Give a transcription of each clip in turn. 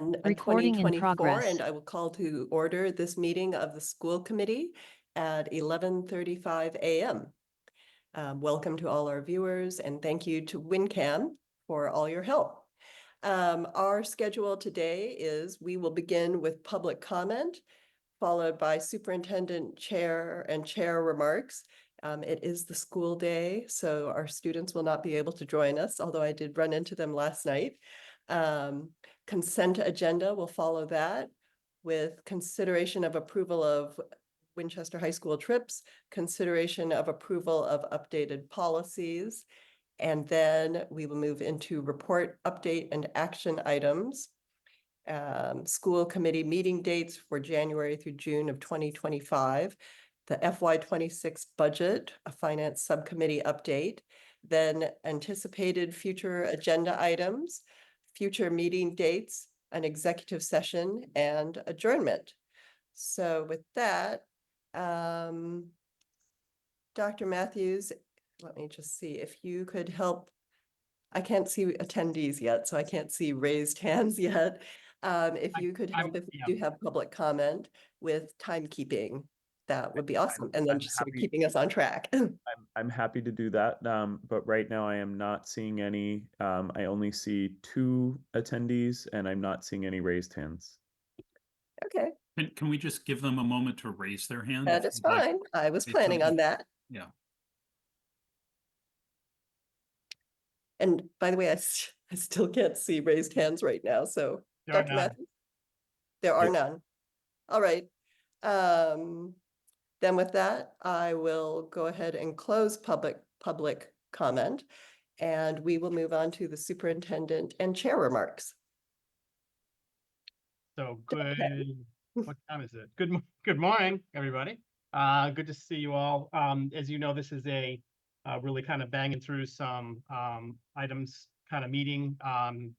on Recording in 2024, progress. and I will call to order this meeting of the school committee at 11:35 a.m. Welcome to all our viewers, and thank you to WinCam for all your help. Our schedule today is we will begin with public comment, followed by superintendent chair and chair remarks. It is the school day, so our students will not be able to join us, although I did run into them last night. Consent agenda will follow that with consideration of approval of Winchester High School trips, consideration of approval of updated policies, and then we will move into report, update, and action items. School committee meeting dates for January through June of 2025, the FY26 budget, a finance subcommittee update, then anticipated future agenda items, future meeting dates, an executive session, and adjournment. So with that, Dr. Matthews, let me just see if you could help. I can't see attendees yet, so I can't see raised hands yet. If you could help if we Yeah, do have public comment with timekeeping, that would be awesome. And then I'm just sort of happy. keeping us on track. I'm happy to do that. But right now I am not seeing any. I only see 2 attendees, and I'm not seeing any raised hands. Okay, Can we just give them a moment to raise their hand that if is you'd like fine. I was to say planning on something? that. Yeah. And by the way, I still can't see raised hands right now. So There are Dr. none. Matthews, there are Yeah. none. All right. Then with that, I will go ahead and close public comment, and we will move on to the superintendent and chair remarks. So Okay. good. What time is it? Good morning, everybody. Good to see you all. As you know, this is a really kind of banging through some items kind of meeting.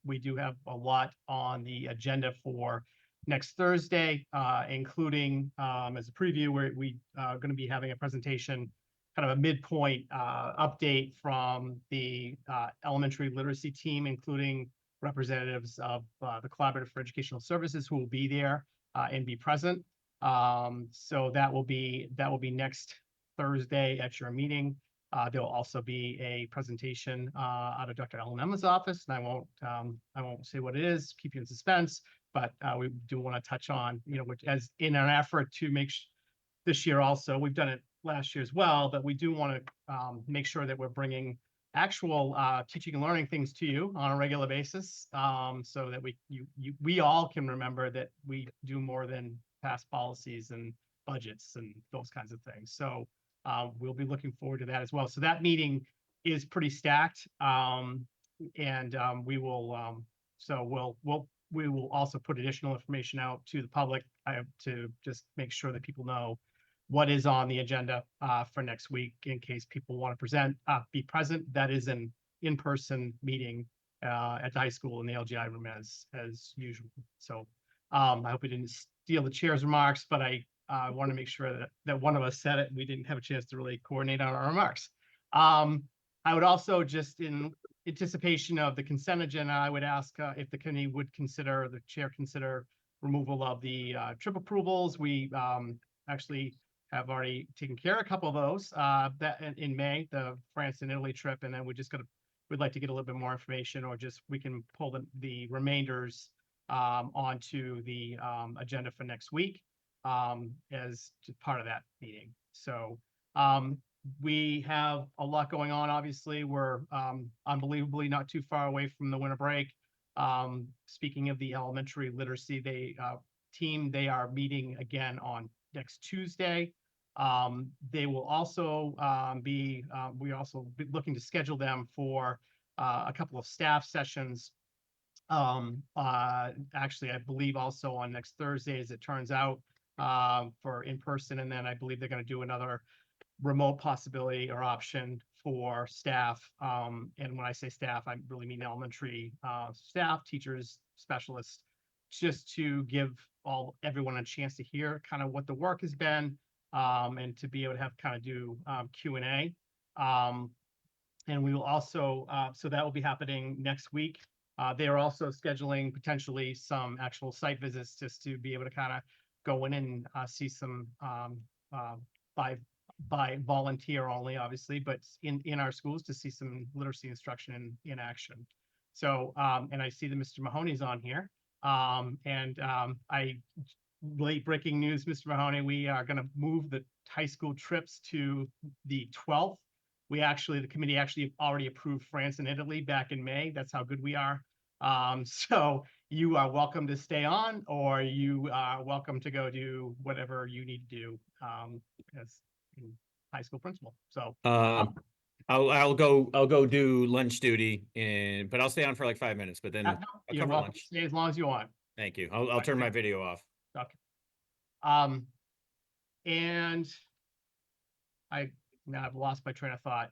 We do have a lot on the agenda for next Thursday, including as a preview, we going to be having a presentation, kind of a midpoint update from the elementary literacy team, including representatives of the Collaborative for Educational Services who will be there and be present. So that will be next Thursday at your meeting. There will also be a presentation out of Dr. Ellen Emma's office, and I won't say what it is, keep you in suspense. But we do want to touch on, which as in an effort to make this year also, we've done it last year as well, but we do want to make sure that we're bringing actual teaching and learning things to you on a regular basis, so that we all can remember that we do more than pass policies and budgets and those kinds of things. So we'll be looking forward to that as well. So that meeting is pretty stacked, and we will we will also put additional information out to the public to just make sure that people know what is on the agenda for next week in case people want to be present. That is an in-person meeting at the high school in the LGI room as usual. So I hope we didn't steal the chair's remarks, but I want to make sure that one of us said it. We didn't have a chance to really coordinate on our remarks. I would also, just in anticipation of the consent agenda, I would ask if the committee would consider, the chair consider removal of the trip approvals. We actually have already taken care of a couple of those that in May, the France and Italy trip, and then we'd like to get a little bit more information, or just we can pull the remainders onto the agenda for next week as part of that meeting. So we have a lot going on. Obviously, we're unbelievably not too far away from the winter break. Speaking of the elementary literacy team, they are meeting again on next Tuesday. They will also we're also looking to schedule them for a couple of staff sessions. Actually, I believe also on next Thursday, as it turns out, for in person, and then I believe they're going to do another remote possibility or option for staff. And when I say staff, I really mean elementary staff, teachers, specialists, just to give everyone a chance to hear kind of what the work has been, and to be able to have kind of do Q&A. And we will also, so that will be happening next week. They are also scheduling potentially some actual site visits just to be able to kind of go in and see some by volunteer only, obviously, but in our schools to see some literacy instruction in action. So, and I see that Mr. Mahoney's on here. Late breaking news, Mr. Mahoney, we are going to move the high school trips to the 12th. The committee actually already approved France and Italy back in May. That's how good we are. So you are welcome to stay on, or you are welcome to go do whatever you need to do as high school principal. So I'll go do lunch duty, but I'll stay on for like 5 minutes, but then no, I'll you're cover welcome lunch. to stay as long as you want. Thank you. I'll turn my video off. Okay. And now I've lost my train of thought.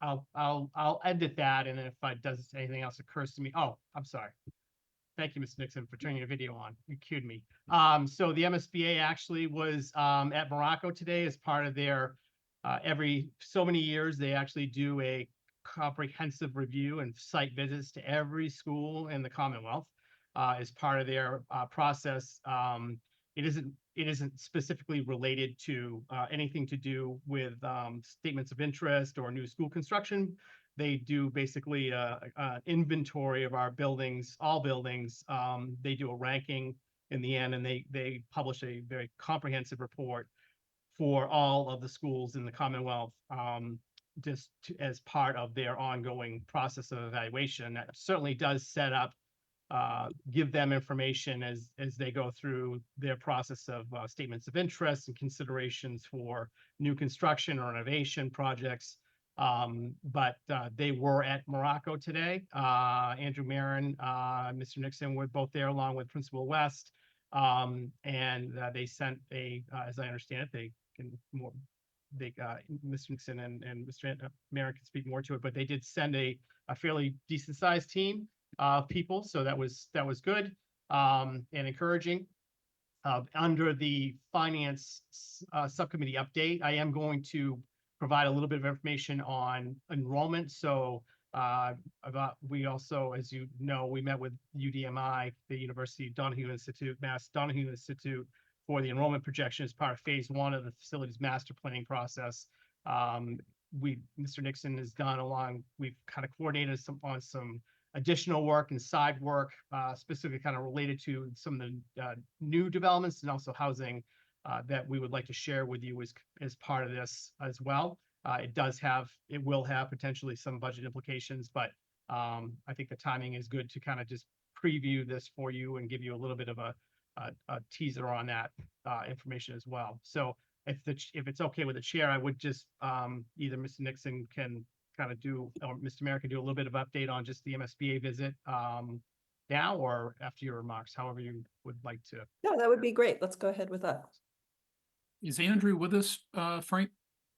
I'll edit that, and if anything else occurs to me. Oh, I'm sorry. Thank you, Mr. Nixon, for turning your video on. You cued me. So the MSBA actually was at Morocco today as part of their every so many years, they actually do a comprehensive review and site visits to every school in the Commonwealth as part of their process. It isn't specifically related to anything to do with statements of interest or new school construction. They do basically an inventory of our buildings, all buildings. They do a ranking in the end, and they publish a very comprehensive report for all of the schools in the Commonwealth, as part of their ongoing process of evaluation. That certainly does set up, give them information as they go through their process of statements of interest and considerations for new construction or renovation projects. But they were at Morocco today. Andrew Marin, Mr. Nixon were both there along with Principal West. And they sent as I understand it, Mr. Nixon and Mr. Marin can speak more to it, but they did send a fairly decent sized team of people. So that was good and encouraging. Under the finance subcommittee update, I am going to provide a little bit of information on enrollment. So we also, as you know, we met with UDMI, the University of Donahue Institute, Mass Donahue Institute, for the enrollment projection as part of phase 1 of the facilities master planning process. Mr. Nixon has gone along, we've kind of coordinated on some additional work and side work, specifically kind of related to some of the new developments and also housing that we would like to share with you as part of this as well. It will have potentially some budget implications, but I think the timing is good to kind of just preview this for you and give you a little bit of a teaser on that information as well. So if it's okay with the chair, I would just either Mr. Nixon can kind of do, or Mr. Mayor can do a little bit of update on just the MSBA visit now or after your remarks, however you would like to. No, that would be great. Let's go ahead with that. Is Andrew with us, Frank?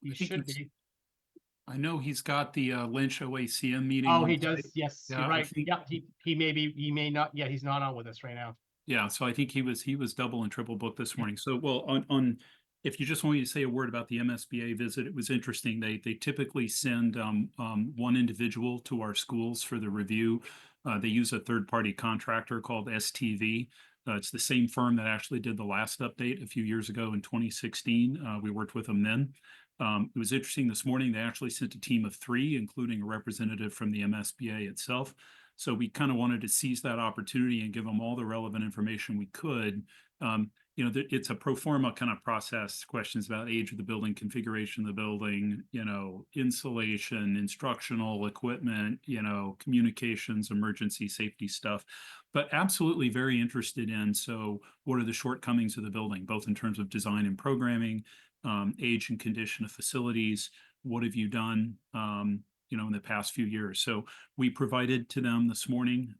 He I think should he's- be. I know he's got the Lynch OACM meeting. Oh, on he Friday. does. Yes, Yeah, you're I right. think- Yeah, he may not. Yeah, he's not on with us right now. Yeah, so I think he was double and triple booked this morning. So, well, on if you just want me to say a word about the MSBA visit, it was interesting. They typically send one individual to our schools for the review. They use a third-party contractor called STV. It's the same firm that actually did the last update a few years ago in 2016. We worked with them then. It was interesting this morning. They actually sent a team of 3, including a representative from the MSBA itself. So we kind of wanted to seize that opportunity and give them all the relevant information we could. It's a pro forma kind of process, questions about age of the building, configuration of the building, insulation, instructional equipment, communications, emergency safety stuff, but absolutely very interested in, so what are the shortcomings of the building, both in terms of design and programming, age and condition of facilities, what have you done, in the past few years. So we provided to them this morning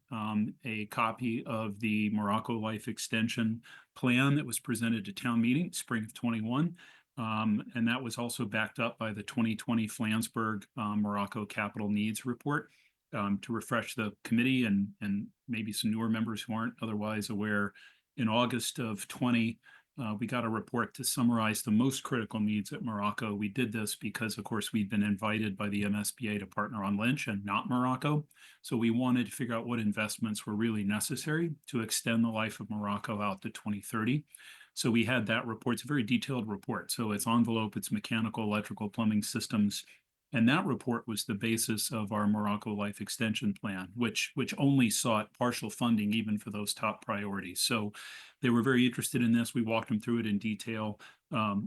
a copy of the Morocco Life Extension plan that was presented to town meeting spring of 21. And that was also backed up by the 2020 Flansburgh Morocco Capital Needs Report. To refresh the committee and maybe some newer members who aren't otherwise aware, in August of 20, we got a report to summarize the most critical needs at Morocco. We did this because, of course, we've been invited by the MSBA to partner on Lynch and not Morocco. So we wanted to figure out what investments were really necessary to extend the life of Morocco out to 2030. So we had that report. It's a very detailed report. So it's envelope, it's mechanical, electrical, plumbing systems. And that report was the basis of our Morocco Life Extension Plan, which only sought partial funding even for those top priorities. So they were very interested in this. We walked them through it in detail.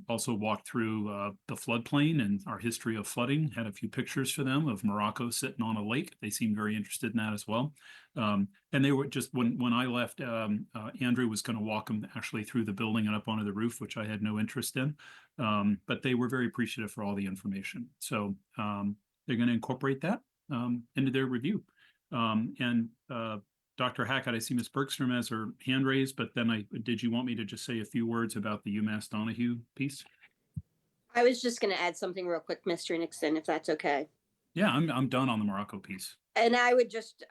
Also walked through the floodplain and our history of flooding. Had a few pictures for them of Morocco sitting on a lake. They seemed very interested in that as well. And they were just, when I left, Andrew was going to walk them actually through the building and up onto the roof, which I had no interest in. But they were very appreciative for all the information. So they're going to incorporate that into their review. Dr. Hackett, I see Ms. Bergstrom has her hand raised, but then did you want me to just say a few words about the UMass Donahue piece? I was just going to add something real quick, Mr. Nixon, if that's okay. Yeah, I'm done on the Morocco piece. And I would just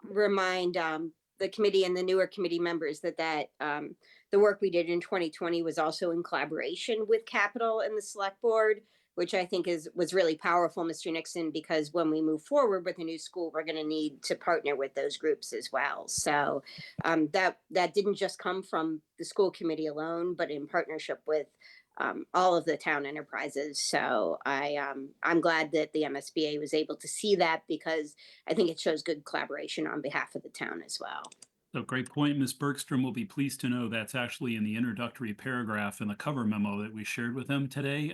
remind the committee and the newer committee members that the work we did in 2020 was also in collaboration with Capital and the Select Board, which I think was really powerful, Mr. Nixon, because when we move forward with a new school, we're going to need to partner with those groups as well. So that didn't just come from the school committee alone, but in partnership with all of the town enterprises. So I'm glad that the MSBA was able to see that, because I think it shows good collaboration on behalf of the town as well. So great point. Ms. Bergstrom will be pleased to know that's actually in the introductory paragraph in the cover memo that we shared with them today,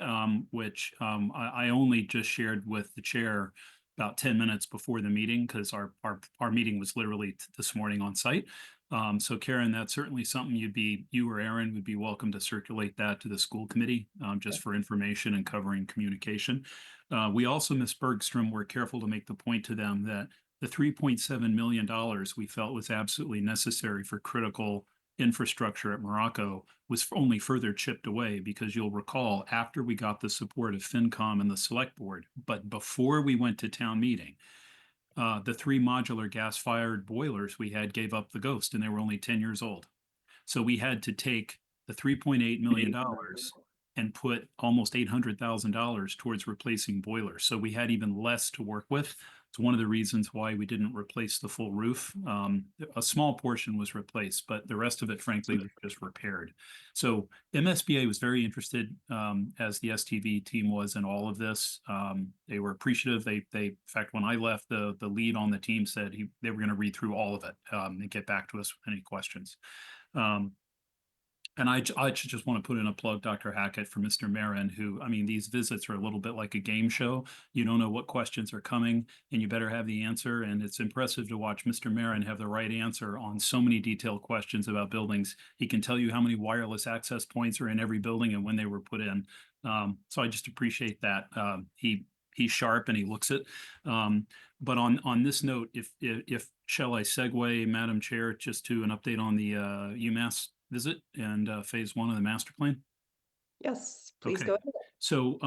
which I only just shared with the chair about 10 minutes before the meeting, because our meeting was literally this morning on site. So Karen, that's certainly something you or Aaron would be welcome to circulate that to the school committee, just for information and covering communication. We also, Ms. Bergstrom, were careful to make the point to them that the $3.7 million we felt was absolutely necessary for critical infrastructure at Morocco was only further chipped away, because you'll recall, after we got the support of FinCom and the Select Board, but before we went to town meeting, the 3 modular gas-fired boilers we had gave up the ghost, and they were only 10 years old. So we had to take the $3.8 million and put almost $800,000 towards replacing boilers. So we had even less to work with. It's one of the reasons why we didn't replace the full roof. A small portion was replaced, but the rest of it, frankly, was just repaired. So MSBA was very interested, as the STV team was, in all of this. They were appreciative. They, in fact, when I left, the lead on the team said they were going to read through all of it and get back to us with any questions. And I just want to put in a plug, Dr. Hackett, for Mr. Marin, who, I mean, these visits are a little bit like a game show. You don't know what questions are coming, and you better have the answer. And it's impressive to watch Mr. Marin have the right answer on so many detailed questions about buildings. He can tell you how many wireless access points are in every building and when they were put in. So I just appreciate that. He's sharp and he looks it. But on this note, if shall I segue, Madam Chair, just to an update on the UMass visit and phase 1 of the master plan? Yes, please Okay. go ahead. So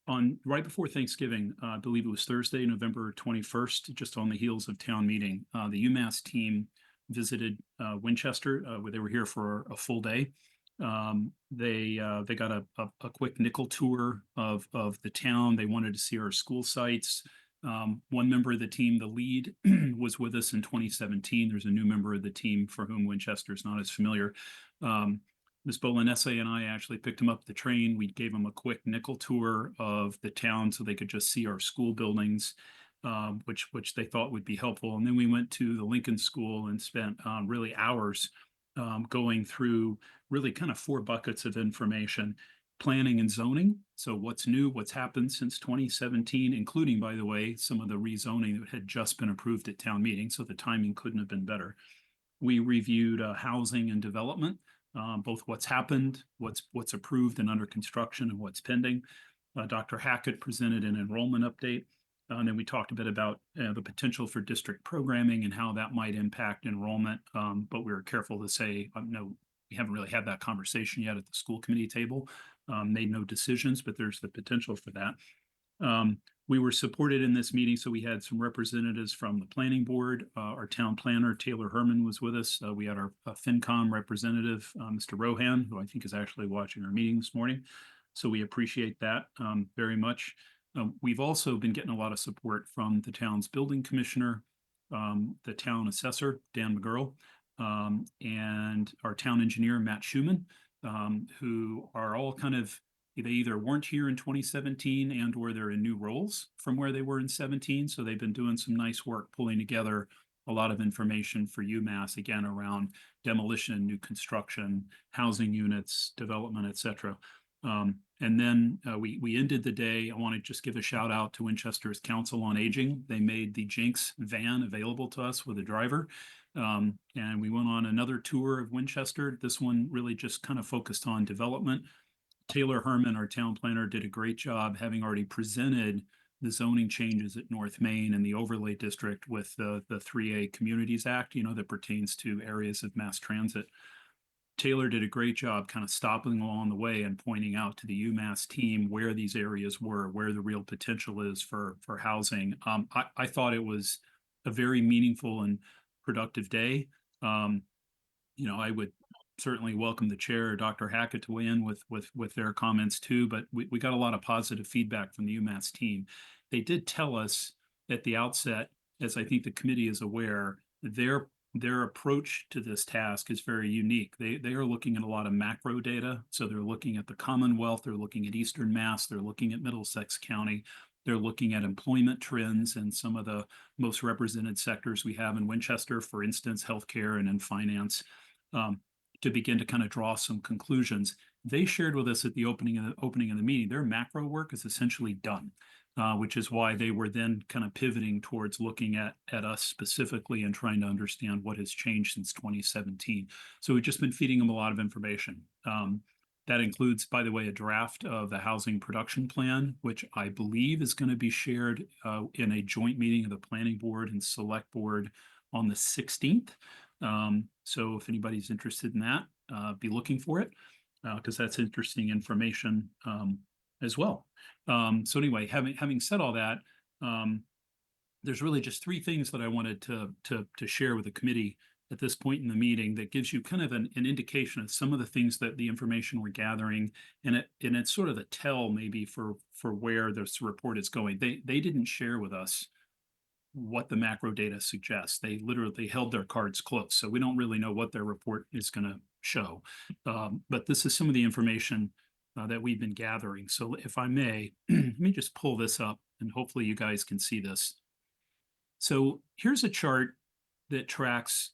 on right before Thanksgiving, I believe it was Thursday, November 21st, just on the heels of town meeting, the UMass team visited Winchester, where they were here for a full day. They got a quick nickel tour of the town. They wanted to see our school sites. One member of the team, the lead, was with us in 2017. There's a new member of the team for whom Winchester is not as familiar. Ms. Bolanese and I actually picked him up the train. We gave him a quick nickel tour of the town so they could just see our school buildings, which they thought would be helpful. And then we went to the Lincoln School and spent really hours going through really kind of 4 buckets of information: planning and zoning. So what's new, what's happened since 2017, including, by the way, some of the rezoning that had just been approved at town meeting. So the timing couldn't have been better. We reviewed housing and development, both what's happened, what's approved and under construction, and what's pending. Dr. Hackett presented an enrollment update. And then we talked a bit about the potential for district programming and how that might impact enrollment. But we were careful to say, no, we haven't really had that conversation yet at the school committee table. Made no decisions, but there's the potential for that. We were supported in this meeting, so we had some representatives from the planning board. Our town planner, Taylor Herman, was with us. We had our FinCom representative, Mr. Rohan, who I think is actually watching our meeting this morning. So we appreciate that very much. We've also been getting a lot of support from the town's building commissioner, the town assessor, Dan McGurl, and our town engineer, Matt Schuman, who are all kind of, they either weren't here in 2017 and or they're in new roles from where they were in 17. So they've been doing some nice work pulling together a lot of information for UMass, again, around demolition, new construction, housing units, development, et cetera. And then we ended the day. I want to just give a shout out to Winchester's Council on Aging. They made the Jinx van available to us with a driver. And we went on another tour of Winchester. This one really just kind of focused on development. Taylor Herman, our town planner, did a great job, having already presented the zoning changes at North Main and the overlay district with the 3A Communities Act, that pertains to areas of mass transit. Taylor did a great job kind of stopping along the way and pointing out to the UMass team where these areas were, where the real potential is for housing. I thought it was a very meaningful and productive day. I would certainly welcome the chair, Dr. Hackett, to weigh in with their comments too, but we got a lot of positive feedback from the UMass team. They did tell us at the outset, as I think the committee is aware, their approach to this task is very unique. They are looking at a lot of macro data. So they're looking at the Commonwealth, they're looking at Eastern Mass, they're looking at Middlesex County, they're looking at employment trends and some of the most represented sectors we have in Winchester, for instance, healthcare and in finance. To begin to kind of draw some conclusions. They shared with us at the opening of the meeting, their macro work is essentially done, which is why they were then kind of pivoting towards looking at us specifically and trying to understand what has changed since 2017. So we've just been feeding them a lot of information. That includes, by the way, a draft of the housing production plan, which I believe is going to be shared in a joint meeting of the planning board and select board on the 16th. So if anybody's interested in that, be looking for it because that's interesting information as well. So anyway, having said all that, there's really just three things that I wanted to share with the committee at this point in the meeting that gives you kind of an indication of some of the things that the information we're gathering, and it's sort of a tell maybe for where this report is going. They didn't share with us what the macro data suggests. They literally held their cards close. So we don't really know what their report is going to show. But this is some of the information that we've been gathering. So if I may, let me just pull this up and hopefully you guys can see this. So here's a chart that tracks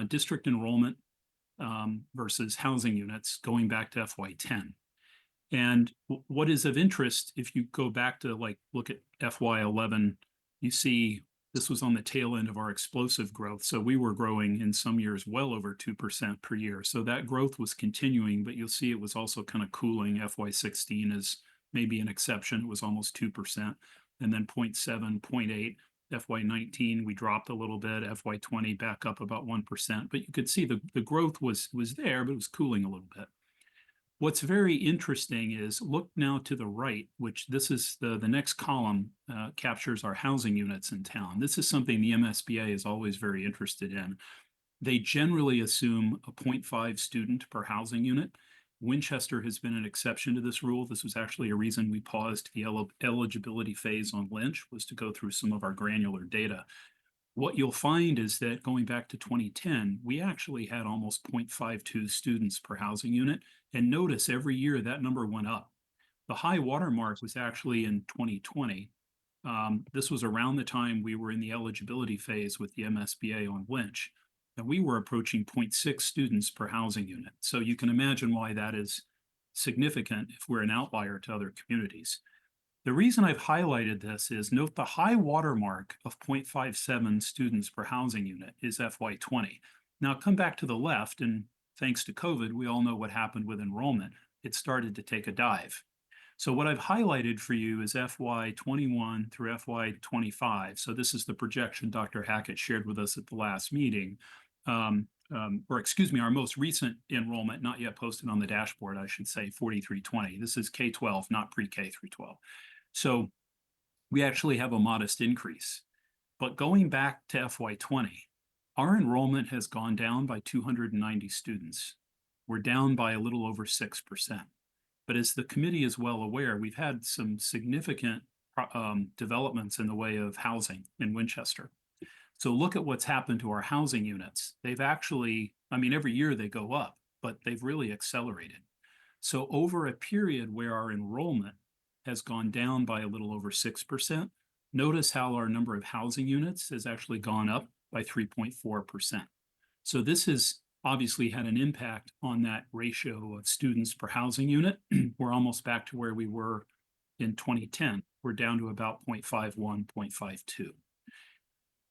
district enrollment versus housing units going back to FY10. And what is of interest, if you go back to look at FY11, you see this was on the tail end of our explosive growth. So we were growing in some years well over 2% per year. So that growth was continuing, but you'll see it was also kind of cooling. FY16 is maybe an exception. It was almost 2%. And then 0.7, 0.8. FY19, we dropped a little bit. FY20 back up about 1%. But you could see the growth was there, but it was cooling a little bit. What's very interesting is look now to the right, which this is the next column captures our housing units in town. This is something the MSBA is always very interested in. They generally assume a 0.5 student per housing unit. Winchester has been an exception to this rule. This was actually a reason we paused the eligibility phase on Lynch, was to go through some of our granular data. What you'll find is that going back to 2010, we actually had almost 0.52 students per housing unit. And notice every year that number went up. The high watermark was actually in 2020. This was around the time we were in the eligibility phase with the MSBA on Lynch. And we were approaching 0.6 students per housing unit. So you can imagine why that is significant if we're an outlier to other communities. The reason I've highlighted this is note the high watermark of 0.57 students per housing unit is FY20. Now come back to the left, and thanks to COVID, we all know what happened with enrollment. It started to take a dive. So what I've highlighted for you is FY21 through FY25. So this is the projection Dr. Hackett shared with us at the last meeting. Or excuse me, our most recent enrollment, not yet posted on the dashboard, I should say, 4320. This is K-12, not pre-K through 12. So we actually have a modest increase. But going back to FY20, our enrollment has gone down by 290 students. We're down by a little over 6%. But as the committee is well aware, we've had some significant developments in the way of housing in Winchester. So look at what's happened to our housing units. They've actually, I mean, every year they go up, but they've really accelerated. So over a period where our enrollment has gone down by a little over 6%, notice how our number of housing units has actually gone up by 3.4%. So this has obviously had an impact on that ratio of students per housing unit. We're almost back to where we were in 2010. We're down to about 0.51, 0.52.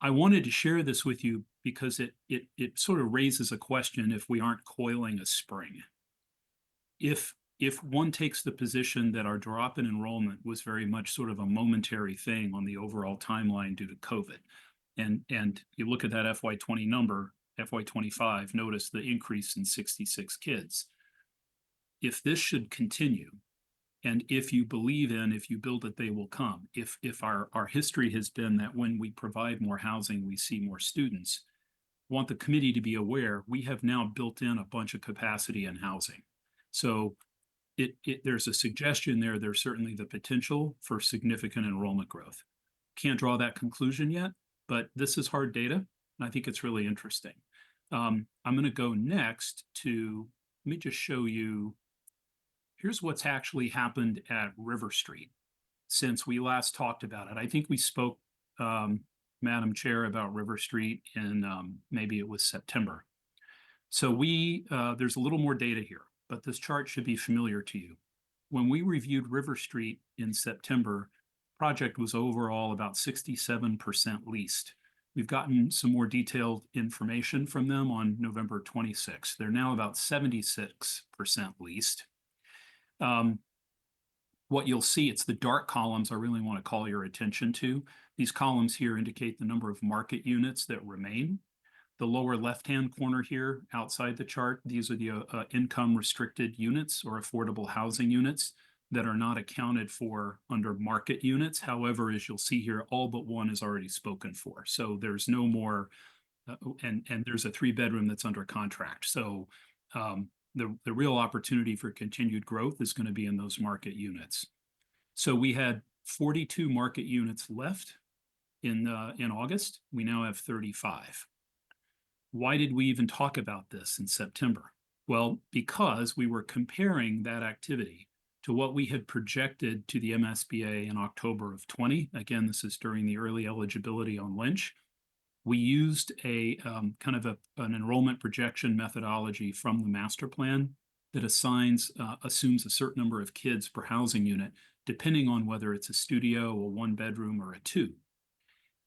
I wanted to share this with you because it sort of raises a question if we aren't coiling a spring. If one takes the position that our drop in enrollment was very much sort of a momentary thing on the overall timeline due to COVID, and you look at that FY20 number, FY25, notice the increase in 66 kids. If this should continue, and if you believe in, if you build it, they will come. If our history has been that when we provide more housing, we see more students, I want the committee to be aware, we have now built in a bunch of capacity in housing. So there's a suggestion there, there's certainly the potential for significant enrollment growth. Can't draw that conclusion yet, but this is hard data, and I think it's really interesting. I'm going to go next to, let me just show you, here's what's actually happened at River Street since we last talked about it. I think we spoke, Madam Chair, about River Street in maybe it was September. So there's a little more data here, but this chart should be familiar to you. When we reviewed River Street in September, project was overall about 67% leased. We've gotten some more detailed information from them on November 26th. They're now about 76% leased. What you'll see, it's the dark columns I really want to call your attention to. These columns here indicate the number of market units that remain. The lower left-hand corner here outside the chart, these are the income restricted units or affordable housing units that are not accounted for under market units. However, as you'll see here, all but one is already spoken for. So there's no more, and there's a 3-bedroom that's under contract. So the real opportunity for continued growth is going to be in those market units. So we had 42 market units left in August. We now have 35. Why did we even talk about this in September? Well, because we were comparing that activity to what we had projected to the MSBA in October of 20. Again, this is during the early eligibility on Lynch. We used a kind of an enrollment projection methodology from the master plan that assumes a certain number of kids per housing unit, depending on whether it's a studio, a 1-bedroom, or a 2,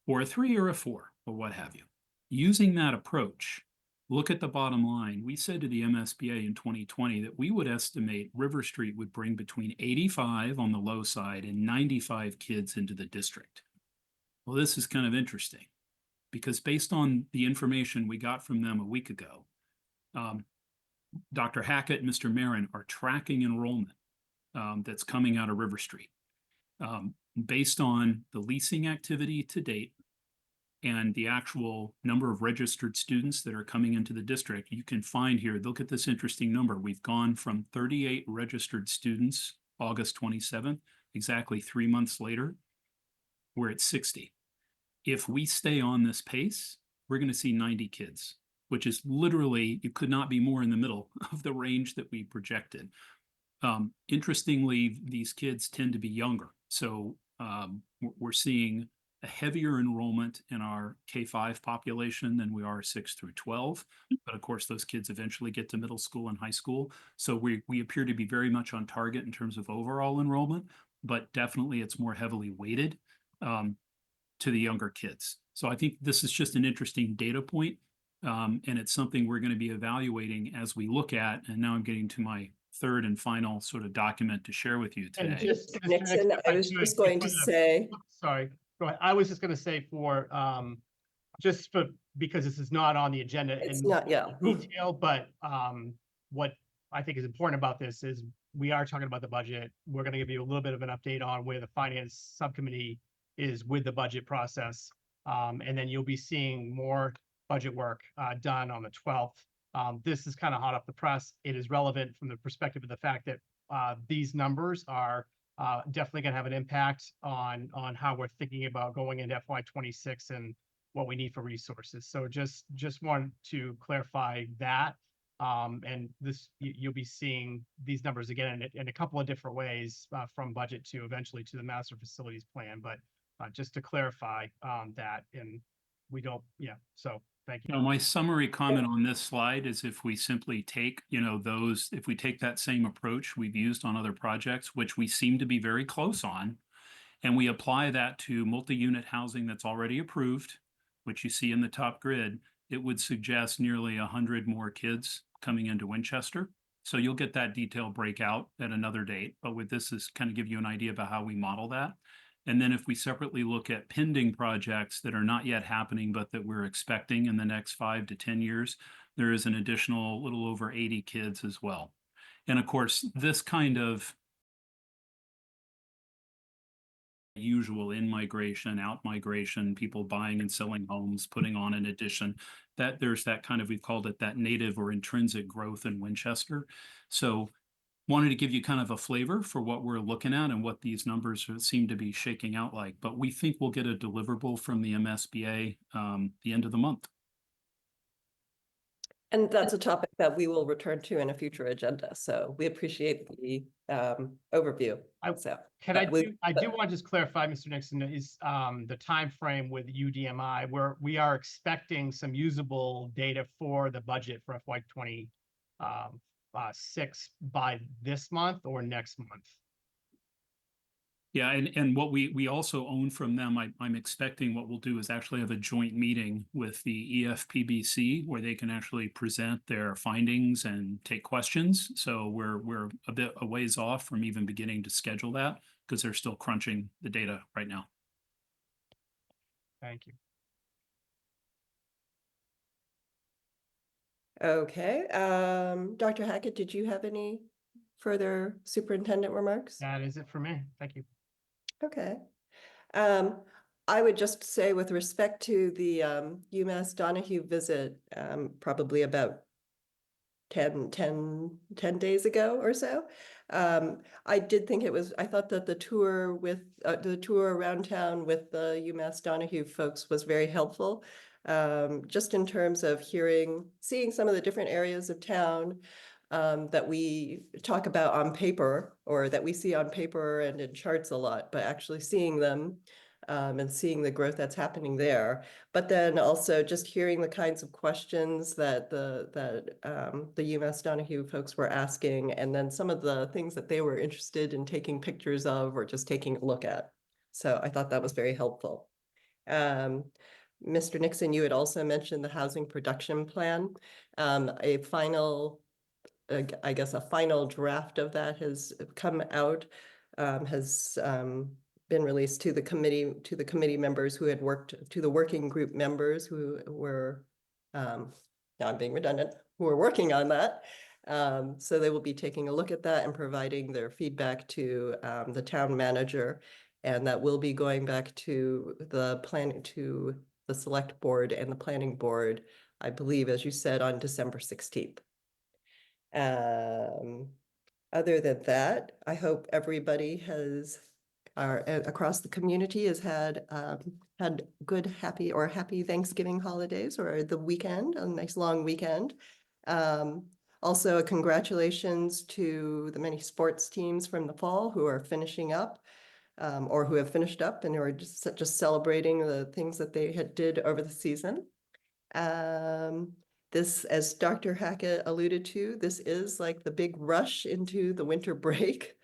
or a 3 or a 4, or what have you. Using that approach, look at the bottom line. We said to the MSBA in 2020 that we would estimate River Street would bring between 85 on the low side and 95 kids into the district. Well, this is kind of interesting because based on the information we got from them a week ago, Dr. Hackett and Mr. Marin are tracking enrollment that's coming out of River Street. Based on the leasing activity to date, and the actual number of registered students that are coming into the district, you can find here, look at this interesting number. We've gone from 38 registered students, August 27th, exactly 3 months later, we're at 60. If we stay on this pace, we're going to see 90 kids, which is literally, it could not be more in the middle of the range that we projected. Interestingly, these kids tend to be younger. So we're seeing a heavier enrollment in our K-5 population than we are 6 through 12. But of course, those kids eventually get to middle school and high school. So we appear to be very much on target in terms of overall enrollment, but definitely it's more heavily weighted to the younger kids. So I think this is just an interesting data point. And it's something we're going to be evaluating as we look at, and now I'm getting to my third and final sort of document to share with you And today. just, Mr. Nixon, Nixon, if I was could, just going to before the- say, Sorry, go ahead. I was just going to say just for, because this is not on the agenda it's in not, yeah. detail, but what I think is important about this is we are talking about the budget. We're going to give you a little bit of an update on where the finance subcommittee is with the budget process. And then you'll be seeing more budget work done on the 12th. This is kind of hot off the press. It is relevant from the perspective of the fact that these numbers are definitely going to have an impact on how we're thinking about going into FY26 and what we need for resources. So just want to clarify that. And this you'll be seeing these numbers again in a couple of different ways, from budget to eventually to the master facilities plan. But just to clarify that, and we don't, yeah. So thank you. You know, my summary comment on this slide is if we simply take, you know, those, if we take that same approach we've used on other projects, which we seem to be very close on, and we apply that to multi-unit housing that's already approved, which you see in the top grid, it would suggest nearly 100 more kids coming into Winchester. So you'll get that detail breakout at another date, but with this is kind of give you an idea about how we model that. And then if we separately look at pending projects that are not yet happening, but that we're expecting in the next 5 to 10 years, there is an additional little over 80 kids as well. And of course, this kind of usual in migration, out migration, people buying and selling homes, putting on an addition, that there's that kind of, we've called it that native or intrinsic growth in Winchester. So wanted to give you kind of a flavor for what we're looking at and what these numbers seem to be shaking out like, but we think we'll get a deliverable from the MSBA the end of the month. And that's a topic that we will return to in a future agenda. So we appreciate the overview. So Can I do want to just clarify, Mr. Nixon, is the time frame with UDMI, where we are expecting some usable data for the budget for FY26 by this month or next month? Yeah, and what we also own from them, I'm expecting what we'll do is actually have a joint meeting with the EFPBC where they can actually present their findings and take questions. So we're a bit a ways off from even beginning to schedule that because they're still crunching the data right now. Thank you. Okay, Dr. Hackett, did you have any further superintendent remarks? That is it for me. Thank you. Okay. I would just say with respect to the UMass Donahue visit, probably about 10 days ago or so. I did think I thought that the tour around town with the UMass Donahue folks was very helpful. Just in terms of seeing some of the different areas of town that we talk about on paper or that we see on paper and in charts a lot, but actually seeing them and seeing the growth that's happening there. But then also just hearing the kinds of questions that the UMass Donahue folks were asking, and then some of the things that they were interested in taking pictures of or just taking a look at. So I thought that was very helpful. Mr. Nixon, you had also mentioned the housing production plan. A final draft of that has come out, has been released to the committee members who had worked, to the working group members who were, now I'm being redundant, who were working on that. So they will be taking a look at that and providing their feedback to the town manager. And that will be going back to the select board and the planning board, I believe, as you said, on December 16th. Other than that, I hope everybody across the community has had good, happy Thanksgiving holidays or the weekend, a nice long weekend. Also, a congratulations to the many sports teams from the fall who are finishing up. Or who have finished up and who are just celebrating the things that they did over the season. This, as Dr. Hackett alluded to, this is like the big rush into the winter break.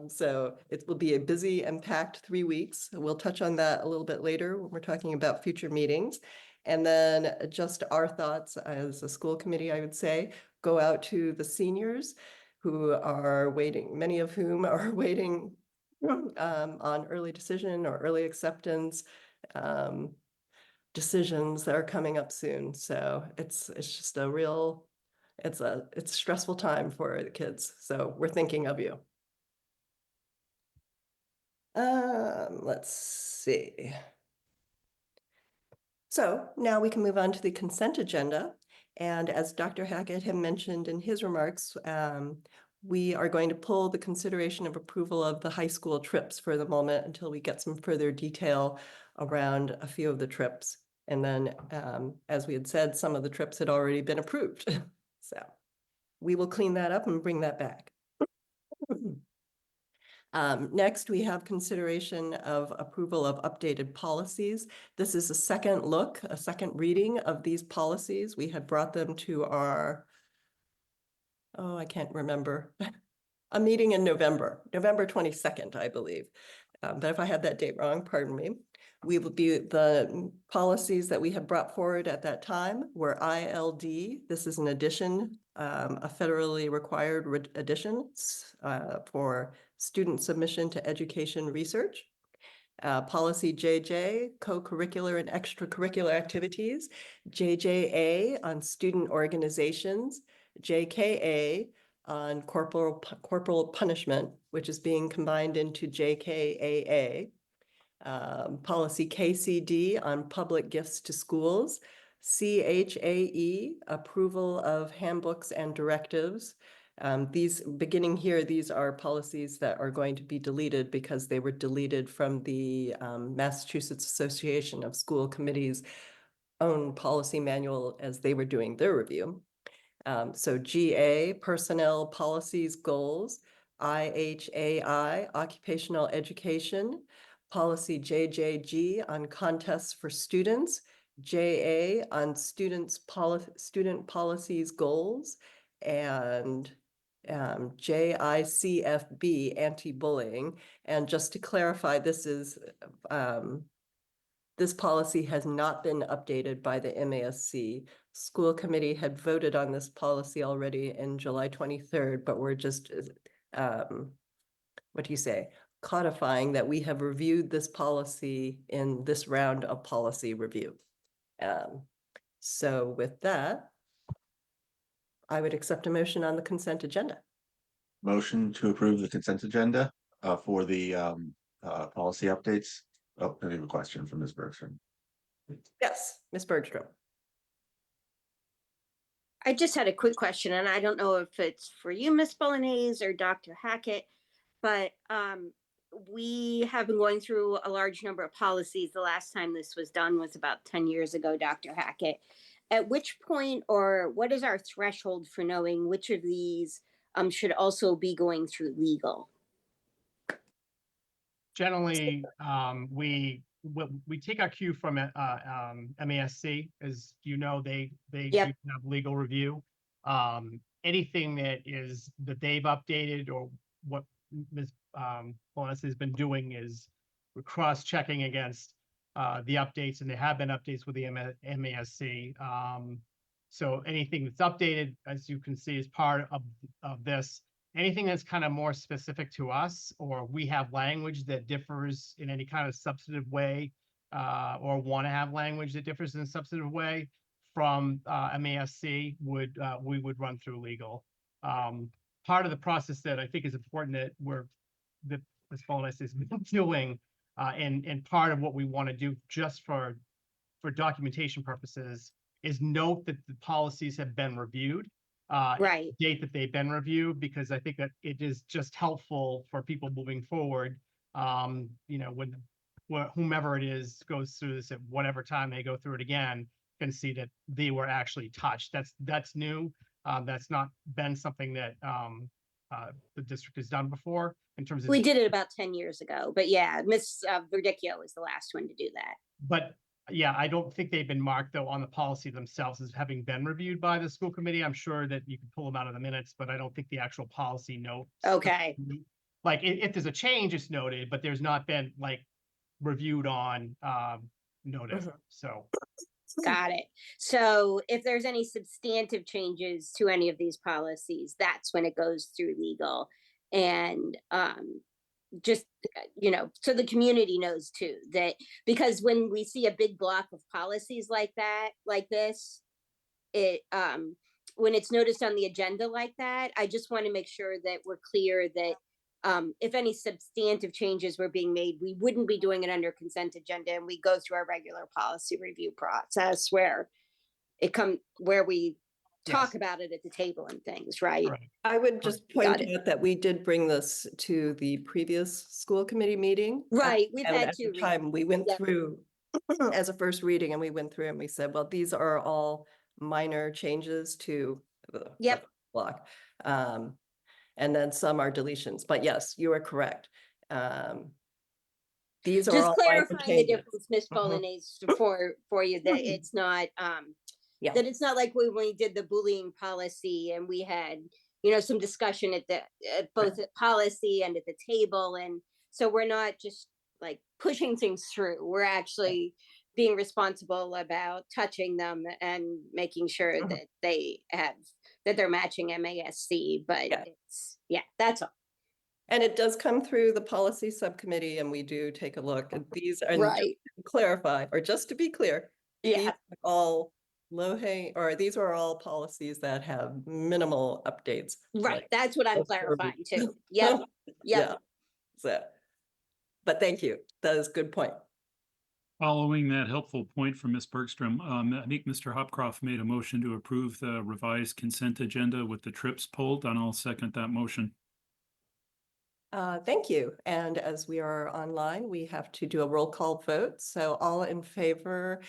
So it will be a busy and packed 3 weeks. We'll touch on that a little bit later when we're talking about future meetings. And then just our thoughts as a school committee, I would say, go out to the seniors who are waiting, many of whom are waiting on early decision or early acceptance decisions that are coming up soon. So it's just it's a stressful time for the kids. So we're thinking of you. Let's see. So now we can move on to the consent agenda. And as Dr. Hackett had mentioned in his remarks, we are going to pull the consideration of approval of the high school trips for the moment until we get some further detail around a few of the trips. And then, as we had said, some of the trips had already been approved. So we will clean that up and bring that back. Next, we have consideration of approval of updated policies. This is a second look, a second reading of these policies. We had brought them to our, oh, I can't remember, a meeting in November 22nd, I believe. But if I had that date wrong, pardon me. We will be, the policies that we had brought forward at that time were ILD. This is an addition, a federally required addition for student submission to education research. Policy JJ, co-curricular and extracurricular activities. JJA on student organizations. JKA on corporal punishment, which is being combined into JKAA. Policy KCD on public gifts to schools. CHAE, approval of handbooks and directives. These, beginning here, these are policies that are going to be deleted because they were deleted from the Massachusetts Association of School Committees' own policy manual as they were doing their review. So GA, personnel policies goals. IHAI, occupational education. Policy JJG on contests for students. JA on student policies goals. And JICFB, anti-bullying. And just to clarify, this policy has not been updated by the MASC. School committee had voted on this policy already in July 23rd, but we're just, what do you say? Codifying that we have reviewed this policy in this round of policy review. So with that, I would accept a motion on the consent agenda. Motion to approve the consent agenda for the policy updates. Oh, I have a question from Ms. Bergstrom. Yes, Ms. Bergstrom. I just had a quick question, and I don't know if it's for you, Miss Bolognese, or Dr. Hackett, but we have been going through a large number of policies. The last time this was done was about 10 years ago, Dr. Hackett. At which point, or what is our threshold for knowing which of these should also be going through legal? Generally, we take our cue from MASC, as you know, they Yep. do have legal review. Anything that they've updated, or what Ms. Bonas has been doing, is we're cross-checking against the updates, and there have been updates with the MASC. So anything that's updated, as you can see, is part of this. Anything that's kind of more specific to us, or we have language that differs in any kind of substantive way, or want to have language that differs in a substantive way from MASC, we would run through legal. Part of the process that I think is important that Ms. Bonas has been doing, and part of what we want to do just for documentation purposes, is note that the policies have been reviewed. Right. Date that they've been reviewed, because I think that it is just helpful for people moving forward. You know, when whomever it is goes through this, at whatever time they go through it again, can see that they were actually touched. That's new. That's not been something that the district has done before in terms of. We did it about 10 years ago, but yeah, Miss Verdicchio was the last one to do that. But yeah, I don't think they've been marked, though, on the policy themselves as having been reviewed by the school committee. I'm sure that you can pull them out of the minutes, but I don't think the actual policy notes. Okay. Like if there's a change, it's noted, but there's not been like reviewed on notice. So. Got it. So if there's any substantive changes to any of these policies, that's when it goes through legal. And just, you know, so the community knows too, that because when we see a big block of policies like that, like this, it when it's noticed on the agenda like that, I just want to make sure that we're clear that if any substantive changes were being made, we wouldn't be doing it under consent agenda, and we go through our regular policy review process where we talk Yes. about it at the table and things, right? Correct. I would just point Got it. out that we did bring this to the previous school committee meeting. Right, we've And had at the 2 readings. time, we went Yep. through as a first reading, and we went through and we said, well, these are all minor changes to the Yep. block. And then some are deletions, but yes, you are correct. These are Just all minor clarifying the changes. difference, Ms. Bolognese, for you, that it's not, Yeah. that it's not like when we did the bullying policy and we had, some discussion at both at policy and at the table. And so we're not just like pushing things through. We're actually being responsible about touching them and making sure that they're matching MASC, but that's all. And it does come through the policy subcommittee, and we do take a look at these and just Right. to clarify, or just to be clear. Yeah. These are all these are all policies that have minimal updates. Right. like That's what I'm just clarifying verbiage. too. Yep. Yeah. Yep. So, but thank you. That is a good point. Following that helpful point from Ms. Bergstrom, I think Mr. Hopcroft made a motion to approve the revised consent agenda with the trips pulled, and I'll second that motion. Thank you. And as we are online, we have to do a roll call vote. So all in favor,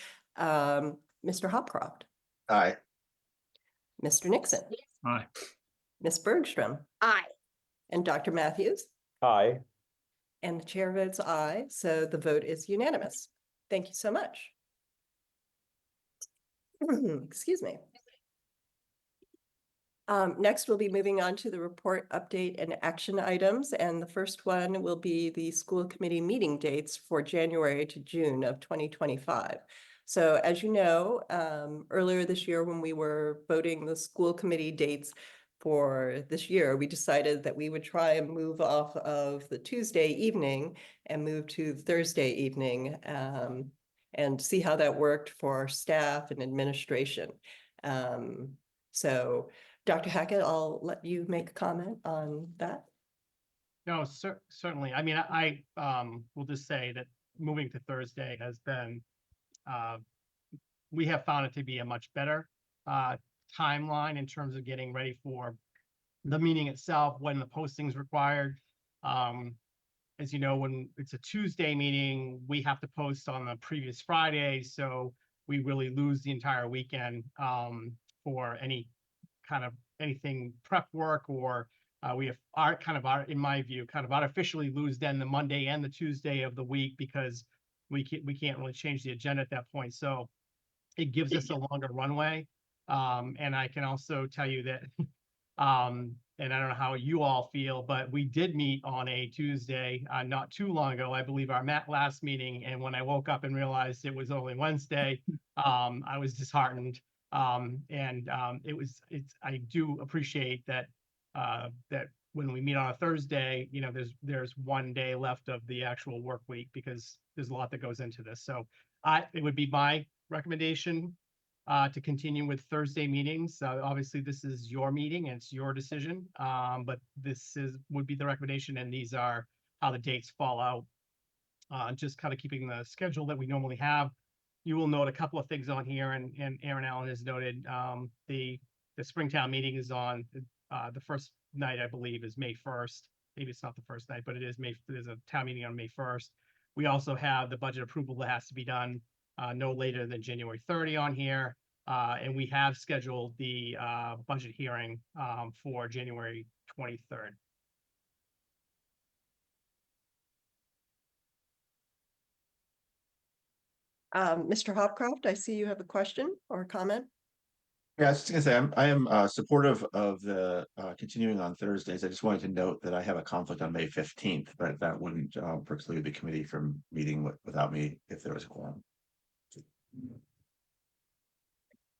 Mr. Hopcroft, Aye. Mr. Nixon, Aye. Ms. Bergstrom, Aye. and Dr. Matthews. Aye. And the chair votes aye, so the vote is unanimous. Thank you so much. Excuse me. Next, we'll be moving on to the report update and action items. And the first one will be the school committee meeting dates for January to June of 2025. So as you know, earlier this year when we were voting the school committee dates for this year, we decided that we would try and move off of the Tuesday evening and move to Thursday evening and see how that worked for our staff and administration. So Dr. Hackett, I'll let you make a comment on that. No, certainly. I mean, I will just say that moving to Thursday has been, we have found it to be a much better timeline in terms of getting ready for the meeting itself, when the posting's required. As you know, when it's a Tuesday meeting, we have to post on the previous Friday, so we really lose the entire weekend for anything prep work, or we have in my view, kind of artificially lose then the Monday and the Tuesday of the week because we can't really change the agenda at that point. So it gives us a longer runway. And I can also tell you that, and I don't know how you all feel, but we did meet on a Tuesday not too long ago. I believe our last meeting, and when I woke up and realized it was only Wednesday, I was disheartened. I do appreciate that that when we meet on a Thursday, there's one day left of the actual work week, because there's a lot that goes into this. So it would be my recommendation to continue with Thursday meetings. Obviously, this is your meeting and it's your decision, but would be the recommendation, and these are how the dates fall out. Just kind of keeping the schedule that we normally have. You will note a couple of things on here, and Aaron Allen has noted the Springtown meeting is on the first night, I believe, is May 1st. Maybe it's not the first night, but it is there's a town meeting on May 1st. We also have the budget approval that has to be done no later than January 30 on here. And we have scheduled the budget hearing for January 23rd. Mr. Hopcroft, I see you have a question or a comment. Yeah, I was just gonna say, I am supportive of the continuing on Thursdays. I just wanted to note that I have a conflict on May 15th, but that wouldn't preclude the committee from meeting without me if there was a quorum.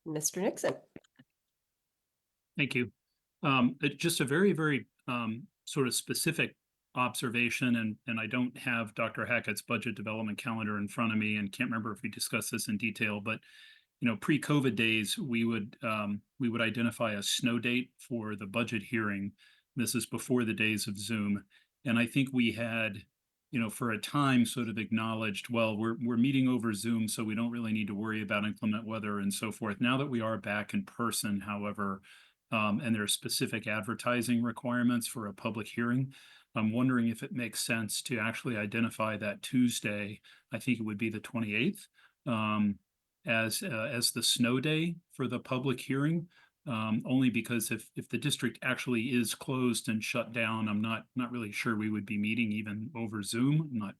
Mr. Nixon. Thank you. Just a very, very sort of specific observation, and I don't have Dr. Hackett's budget development calendar in front of me, and can't remember if we discussed this in detail, but pre-COVID days, we would identify a snow date for the budget hearing. This is before the days of Zoom. And I think we had, for a time sort of acknowledged, well, we're meeting over Zoom, so we don't really need to worry about inclement weather and so forth. Now that we are back in person, however, and there are specific advertising requirements for a public hearing, I'm wondering if it makes sense to actually identify that Tuesday, I think it would be the 28th, as the snow day for the public hearing. Only because if the district actually is closed and shut down, I'm not really sure we would be meeting even over Zoom. I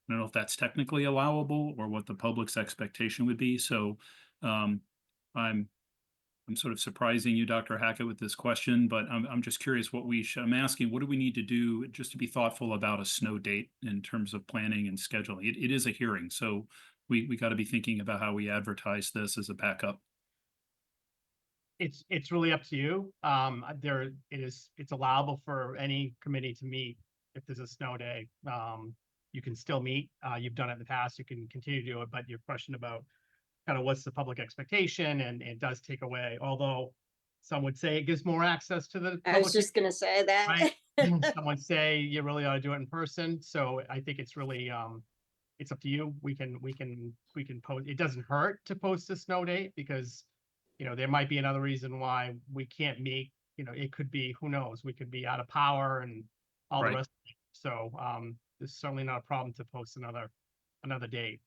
don't know if that's technically allowable or what the public's expectation would be. So I'm sort of surprising you, Dr. Hackett, with this question, but I'm just curious I'm asking, what do we need to do just to be thoughtful about a snow date in terms of planning and scheduling? It is a hearing, so we got to be thinking about how we advertise this as a backup. It's really up to you. It's allowable for any committee to meet if there's a snow day. You can still meet. You've done it in the past. You can continue to do it, but your question about kind of what's the public expectation, and it does take away, although some would say it gives more access to the I was public, just gonna say that. right? Some would say you really ought to do it in person. So I think it's really it's up to you. We can post. It doesn't hurt to post a snow date because there might be another reason why we can't meet. It could be, who knows, we could be out of power and all Right. the rest of it. So there's certainly not a problem to post another date.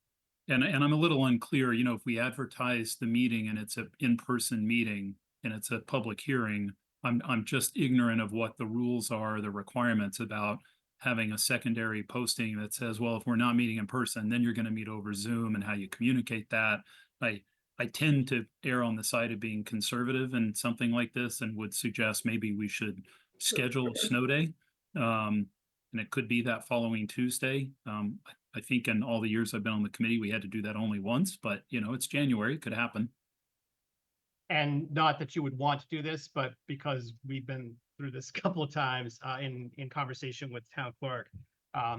And I'm a little unclear, if we advertise the meeting and it's an in-person meeting and it's a public hearing, I'm just ignorant of what the rules are, the requirements about having a secondary posting that says, well, if we're not meeting in person, then you're going to meet over Zoom, and how you communicate that. I tend to err on the side of being conservative in something like this, and would suggest maybe we should schedule a snow day. And it could be that following Tuesday. I think in all the years I've been on the committee, we had to do that only once, but it's January, it could happen. And not that you would want to do this, but because we've been through this a couple of times in conversation with town clerk,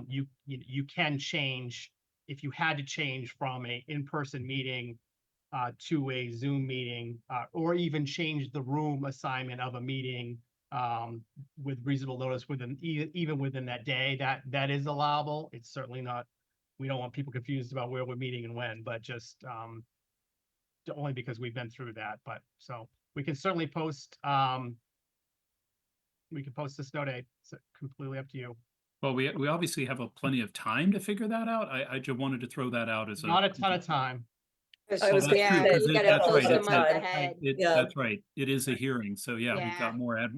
you can change, if you had to change from a in-person meeting to a Zoom meeting, or even change the room assignment of a meeting with reasonable notice even within that day, that is allowable. It's certainly not, we don't want people confused about where we're meeting and when, but just only because we've been through that. But so we can certainly post the snow day. It's completely up to you. Well, we obviously have plenty of time to figure that out. I just wanted to throw that out as Not a ton of time. I was gonna Yeah, say, you gotta that's post right, a it's month a- ahead. Yeah. That's right. It is a hearing. So yeah, we've got Yeah.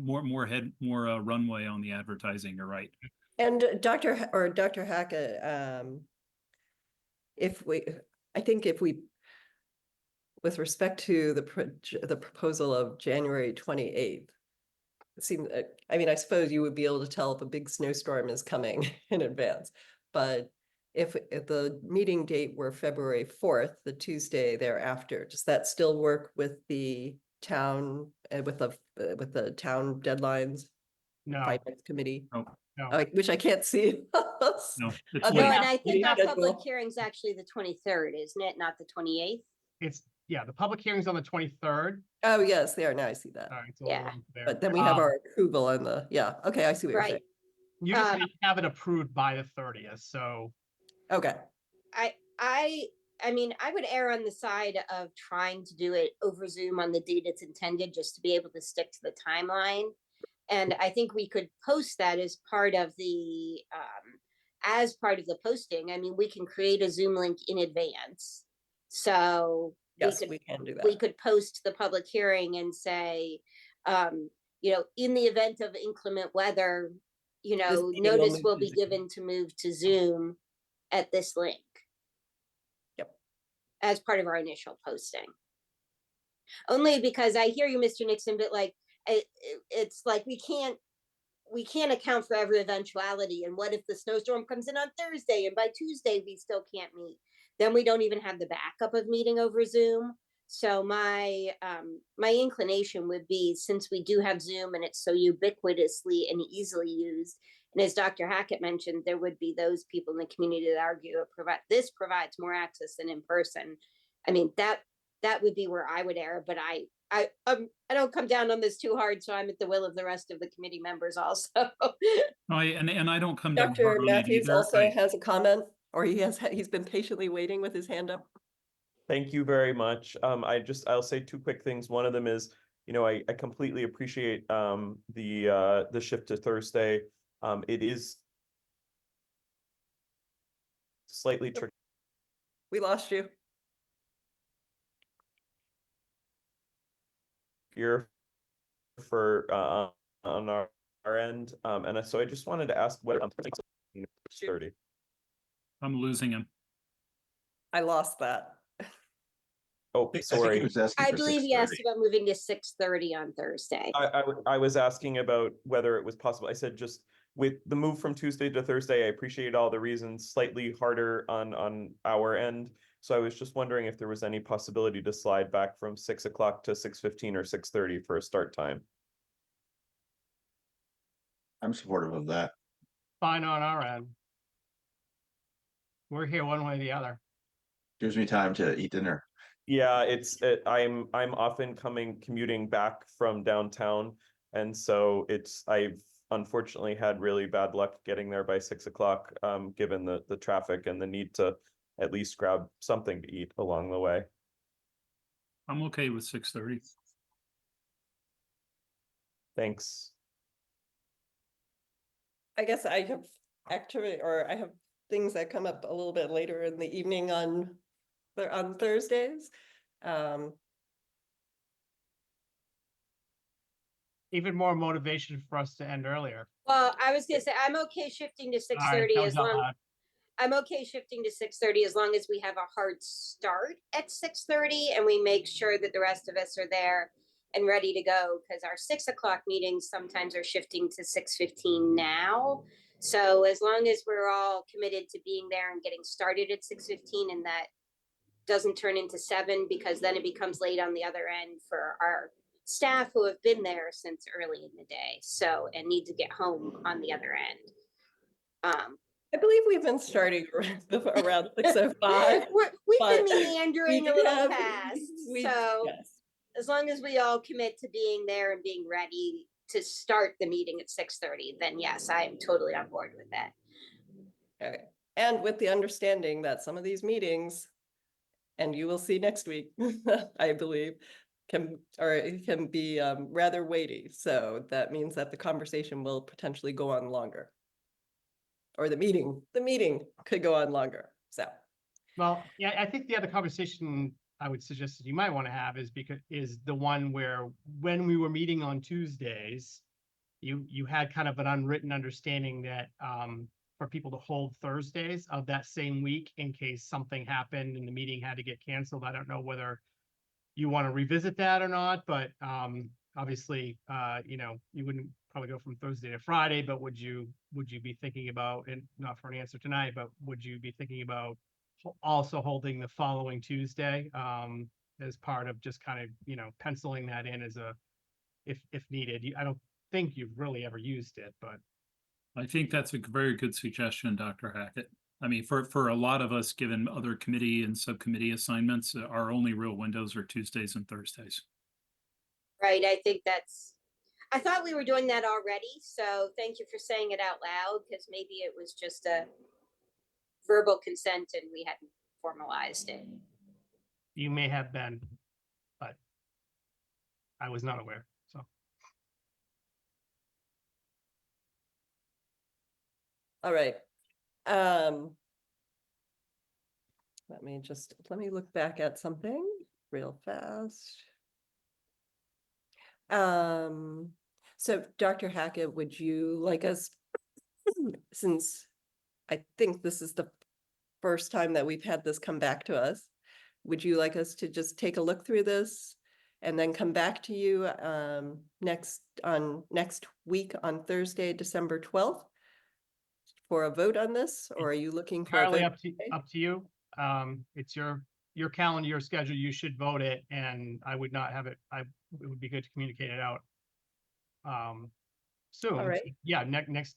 more runway on the advertising. You're right. And Dr. Hackett, I think if we, with respect to the proposal of January 28th, it seems, I mean, I suppose you would be able to tell if a big snowstorm is coming in advance, but if the meeting date were February 4th, the Tuesday thereafter, does that still work with the town, with the town deadlines? No, Finance committee, No, which I can't see. no, it's Oh, No, late. and I think our Yeah. public hearing's actually the 23rd, isn't it? Not the 28th? the public hearing's on the 23rd. Oh, yes, they are. Now I see that. All right, so Yeah. there. But then we have our approval on the, yeah, okay, I see what you're saying. Right. You just have to have it approved by the 30th. So Okay, I mean, I would err on the side of trying to do it over Zoom on the date it's intended, just to be able to stick to the timeline. And I think we could post that as part of the posting. I mean, we can create a Zoom link in advance. So yes, we can do we that. could post the public hearing and say, in the event of inclement weather, This meeting will notice move will to be Zoom. given to move to Zoom at this link. Yep. As part of our initial posting. Only because I hear you, Mr. Nixon, but like, it's like we can't account for every eventuality. And what if the snowstorm comes in on Thursday and by Tuesday we still can't meet? Then we don't even have the backup of meeting over Zoom. So my inclination would be, since we do have Zoom and it's so ubiquitously and easily used, and as Dr. Hackett mentioned, there would be those people in the community that argue this provides more access than in person. I mean, that would be where I would err, but I I don't come down on this too hard, so I'm at the will of the rest of the committee members also. And I don't come down Dr. hard on it Matthews either. also has a comment, or he's been patiently waiting with his hand up. Thank you very much. I'll say two quick things. One of them is, I completely appreciate the shift to Thursday. It is slightly tricky We lost you. here for on our end. And so I just wanted to ask what 30. I'm losing him. I lost that. Oh, I think he sorry. was asking I for believe he asked 6:30. about moving to 6:30 on Thursday. I was asking about whether it was possible. I said just with the move from Tuesday to Thursday, I appreciate all the reasons, slightly harder on our end. So I was just wondering if there was any possibility to slide back from 6 o'clock to 6:15 or 6:30 for a start time. I'm supportive of that. Fine on our end. We're here one way or the other. Gives me time to eat dinner. Yeah, I'm often commuting back from downtown, and so I've unfortunately had really bad luck getting there by 6 o'clock, given the traffic and the need to at least grab something to eat along the way. I'm okay with 6:30. Thanks. I guess I have activity, or I have things that come up a little bit later in the evening on Thursdays. Even more motivation for us to end earlier. Well, I was gonna say, I'm okay shifting to All right, 6:30 that as was out long, loud. I'm okay shifting to 6:30 as long as we have a hard start at 6:30 and we make sure that the rest of us are there and ready to go, because our 6 o'clock meetings sometimes are shifting to 6:15 now. So as long as we're all committed to being there and getting started at 6:15, and that doesn't turn into 7, because then it becomes late on the other end for our staff who have been there since early in the day, so, and need to get home on the other end. I believe we've been starting around 6:05. We've but been meandering we a little have- past, we- so yes. as long as we all commit to being there and being ready to start the meeting at 6:30, then yes, I am totally on board with that. Okay. And with the understanding that some of these meetings, and you will see next week, I believe, it can be rather weighty. So that means that the conversation will potentially go on longer. Or the meeting could go on longer. So Well, yeah, I think the other conversation I would suggest that you might want to have is the one where when we were meeting on Tuesdays, you had kind of an unwritten understanding that for people to hold Thursdays of that same week in case something happened and the meeting had to get canceled. I don't know whether you want to revisit that or not, but obviously, you wouldn't probably go from Thursday to Friday, but would you be thinking about, and not for an answer tonight, but would you be thinking about also holding the following Tuesday as part of just kind of, penciling that in as a, if needed. I don't think you've really ever used it, but I think that's a very good suggestion, Dr. Hackett. I mean, for a lot of us, given other committee and subcommittee assignments, our only real windows are Tuesdays and Thursdays. Right, I think I thought we were doing that already, so thank you for saying it out loud, because maybe it was just a verbal consent and we hadn't formalized it. you may have been, but I was not aware, so. all right. Let me look back at something real fast. So Dr. Hackett, would you like us, since I think this is the first time that we've had this come back to us, would you like us to just take a look through this and then come back to you next week on Thursday, December 12th for a vote on this, or are you looking for a Entirely vote? up to you. It's your calendar, your schedule. You should vote it, and I would not have it. It would be good to communicate it out soon. All right. Yeah, next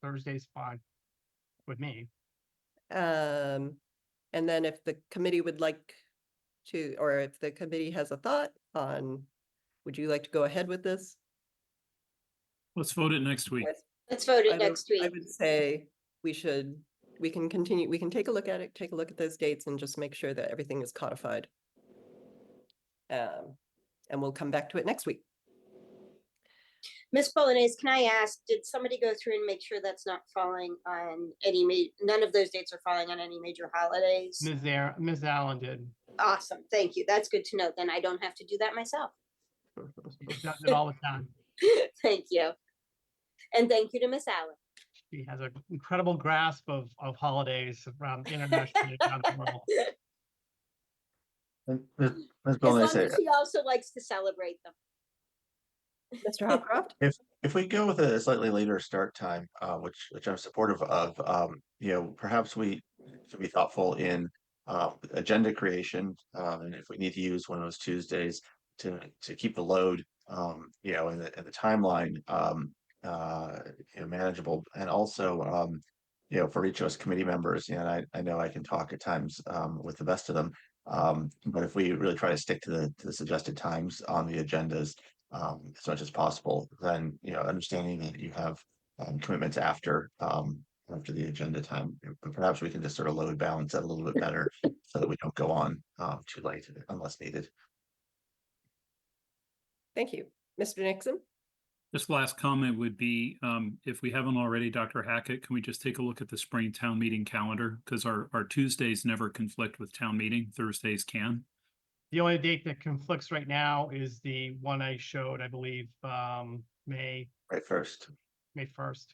Thursday's fine with me. And then if the committee would like to, or if the committee has a thought on Would you like to go ahead with this? Let's vote it next week. Yes. Let's vote I it would- next I week. would say we can continue, we can take a look at it, take a look at those dates and just make sure that everything is codified. And we'll come back to it next week. Ms. Bolognese, can I ask, did somebody go through and make sure that's not falling on none of those dates are falling on any major holidays? Ms. Allen did. Awesome, thank you. That's good to know. Then I don't have to do that myself. She does it all the time. Thank you. And thank you to Miss Allen. She has an incredible grasp of holidays around internationally around the world. Ms. As Bolanese, long as she also likes to celebrate them. Mr. Hopcroft? if we go with a slightly later start time, which I'm supportive of, perhaps we should be thoughtful in agenda creation, and if we need to use one of those Tuesdays to keep the load, and the timeline, manageable, and also, for each of us committee members, and I know I can talk at times with the best of them, but if we really try to stick to the suggested times on the agendas, as much as possible, then, understanding that you have commitments after the agenda time, but perhaps we can just sort of load balance that a little bit better so that we don't go on too late unless needed. Thank you. Mr. Nixon? This last comment would be, if we haven't already, Dr. Hackett, can we just take a look at the spring town meeting calendar? Because our Tuesdays never conflict with town meeting, Thursdays can. The only date that conflicts right now is the one I showed, I believe, May Right first. 1st.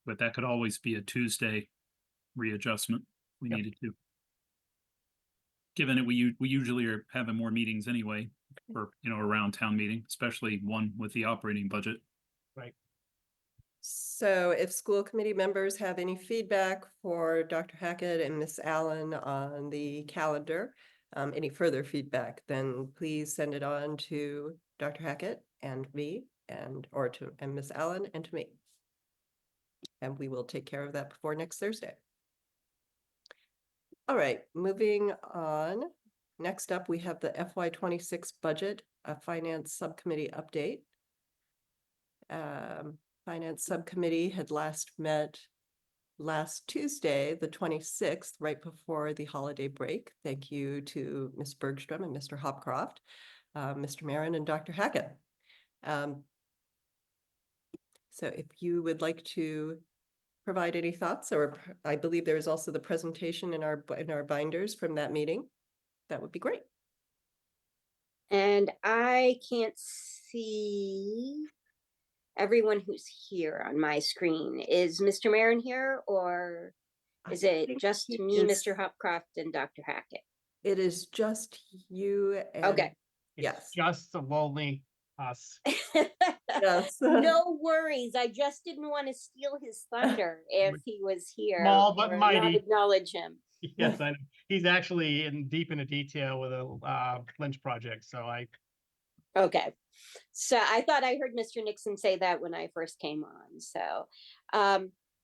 But that could always be a Tuesday readjustment if we Yep. needed to. Given that we usually are having more meetings anyway, or, around town meeting, especially one with the operating budget. Right. So if school committee members have any feedback for Dr. Hackett and Miss Allen on the calendar, any further feedback, then please send it on to Dr. Hackett and me and Miss Allen and to me. And we will take care of that before next Thursday. All right, moving on. Next up, we have the FY26 budget, a finance subcommittee update. Finance subcommittee had last met last Tuesday, the 26th, right before the holiday break. Thank you to Ms. Bergstrom and Mr. Hopcroft, Mr. Marin and Dr. Hackett. So if you would like to provide any thoughts, or I believe there is also the presentation in our binders from that meeting, that would be great. And I can't see everyone who's here on my screen. Is Mr. Marin here, or is it just he me, is- Mr. Hopcroft, and Dr. Hackett? It is just you and. Okay. It's Yes. just the lonely us. Yes. No worries. I just didn't want to steal his thunder if he was here. Small but or mighty. Not acknowledge him. Yes, I know. He's actually deep into detail with a Lynch project. So Okay. So I thought I heard Mr. Nixon say that when I first came on. So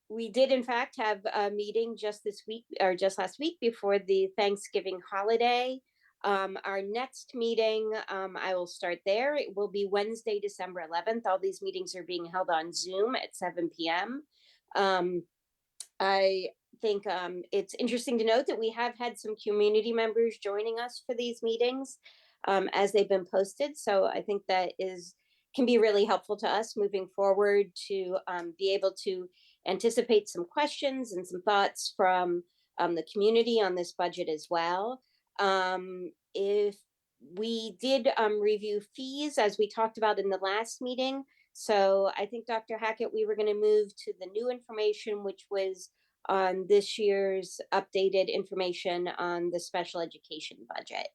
we did in fact have a meeting just this week or just last week before the Thanksgiving holiday. Our next meeting, I will start there. It will be Wednesday, December 11th. All these meetings are being held on Zoom at 7 p.m. I think it's interesting to note that we have had some community members joining us for these meetings as they've been posted. So I think that can be really helpful to us moving forward to be able to anticipate some questions and some thoughts from the community on this budget as well. If we did review fees, as we talked about in the last meeting. So I think, Dr. Hackett, we were going to move to the new information, which was on this year's updated information on the special education budget.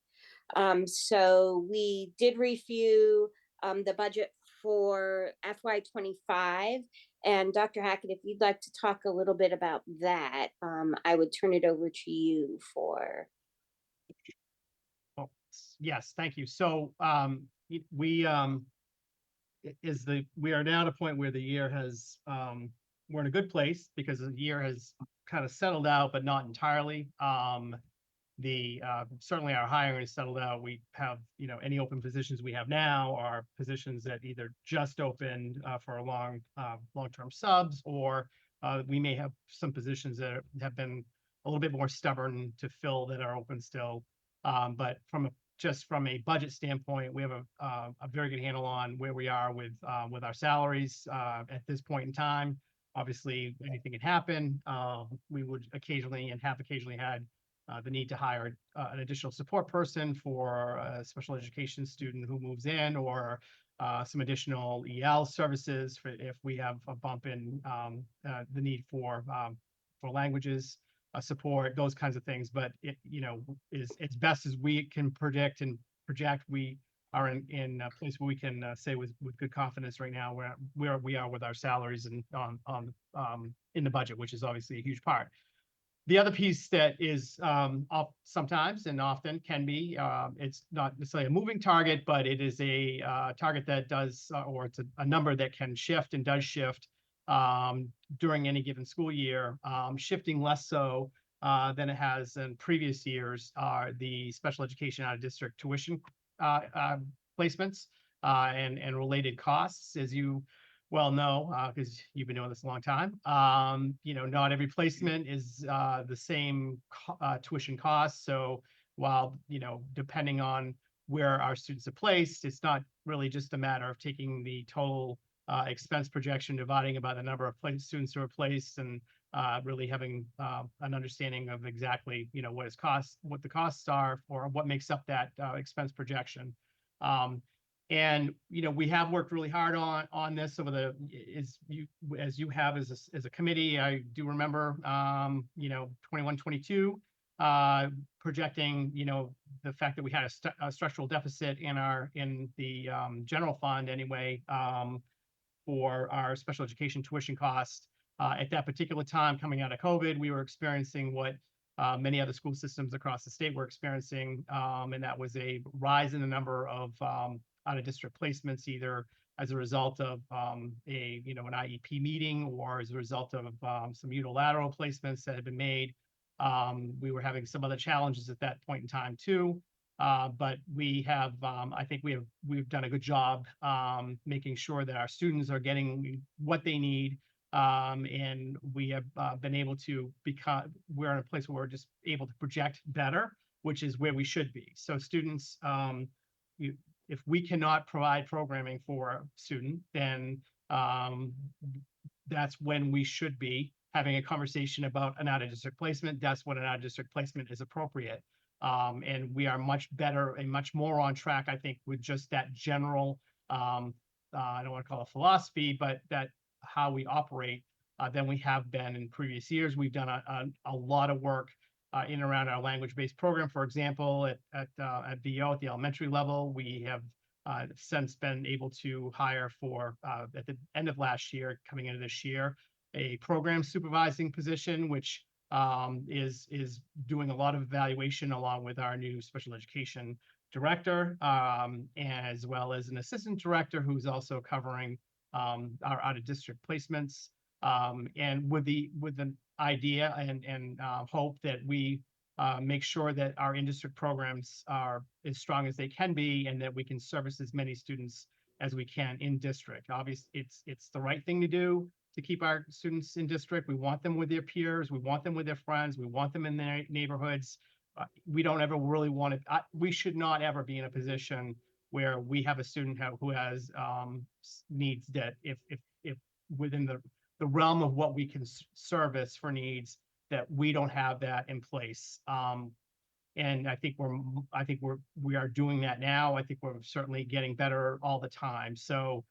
So we did review the budget for FY25. And Dr. Hackett, if you'd like to talk a little bit about that, I would turn it over to you for. oh, yes, thank you. So we are now at a point where the year has we're in a good place because the year has kind of settled out, but not entirely. Certainly our hiring is settled out. We have, any open positions we have now are positions that either just opened for a long-term subs, or we may have some positions that have been a little bit more stubborn to fill that are open still. But just from a budget standpoint, we have a very good handle on where we are with our salaries at this point in time. Obviously, anything can happen. We would occasionally and have occasionally had the need to hire an additional support person for a special education student who moves in, or some additional EL services if we have a bump in the need for languages support, those kinds of things. But it's best as we can predict and project. We are in a place where we can say with good confidence right now where we are with our salaries and in the budget, which is obviously a huge part. The other piece that is sometimes and often can be, it's not necessarily a moving target, but it is a target that does, or it's a number that can shift and does shift during any given school year, shifting less so than it has in previous years, are the special education out of district tuition placements and related costs. As you well know, because you've been doing this a long time, not every placement is the same tuition cost. So while, depending on where our students are placed, it's not really just a matter of taking the total expense projection, dividing it by the number of students who are placed, and really having an understanding of exactly, what the costs are, or what makes up that expense projection. And we have worked really hard on this over as you have as a committee. I do remember 21, 22 projecting the fact that we had a structural deficit in the general fund anyway, for our special education tuition costs. At that particular time, coming out of COVID, we were experiencing what many other school systems across the state were experiencing, and that was a rise in the number of out-of-district placements, either as a result of an IEP meeting, or as a result of some unilateral placements that had been made. We were having some other challenges at that point in time too. But we have, I think we've done a good job making sure that our students are getting what they need. And we have been able to we're in a place where we're just able to project better, which is where we should be. So students, if we cannot provide programming for a student, then that's when we should be having a conversation about an out-of-district placement. That's when an out-of-district placement is appropriate. And we are much better and much more on track, I think, with just that general, I don't want to call it philosophy, but that how we operate than we have been in previous years. We've done a lot of work in and around our language-based program. For example, at BO at the elementary level, we have since been able to hire for at the end of last year, coming into this year, a program supervising position, which is doing a lot of evaluation along with our new special education director, as well as an assistant director who's also covering our out-of-district placements, and with an idea and hope that we make sure that our in-district programs are as strong as they can be, and that we can service as many students as we can in district. Obviously, it's the right thing to do to keep our students in district. We want them with their peers. We want them with their friends. We want them in their neighborhoods. We don't ever really want to, we should not ever be in a position where we have a student who has needs that if within the realm of what we can service for needs, that we don't have that in place. And I think we are doing that now. I think we're certainly getting better all the time. So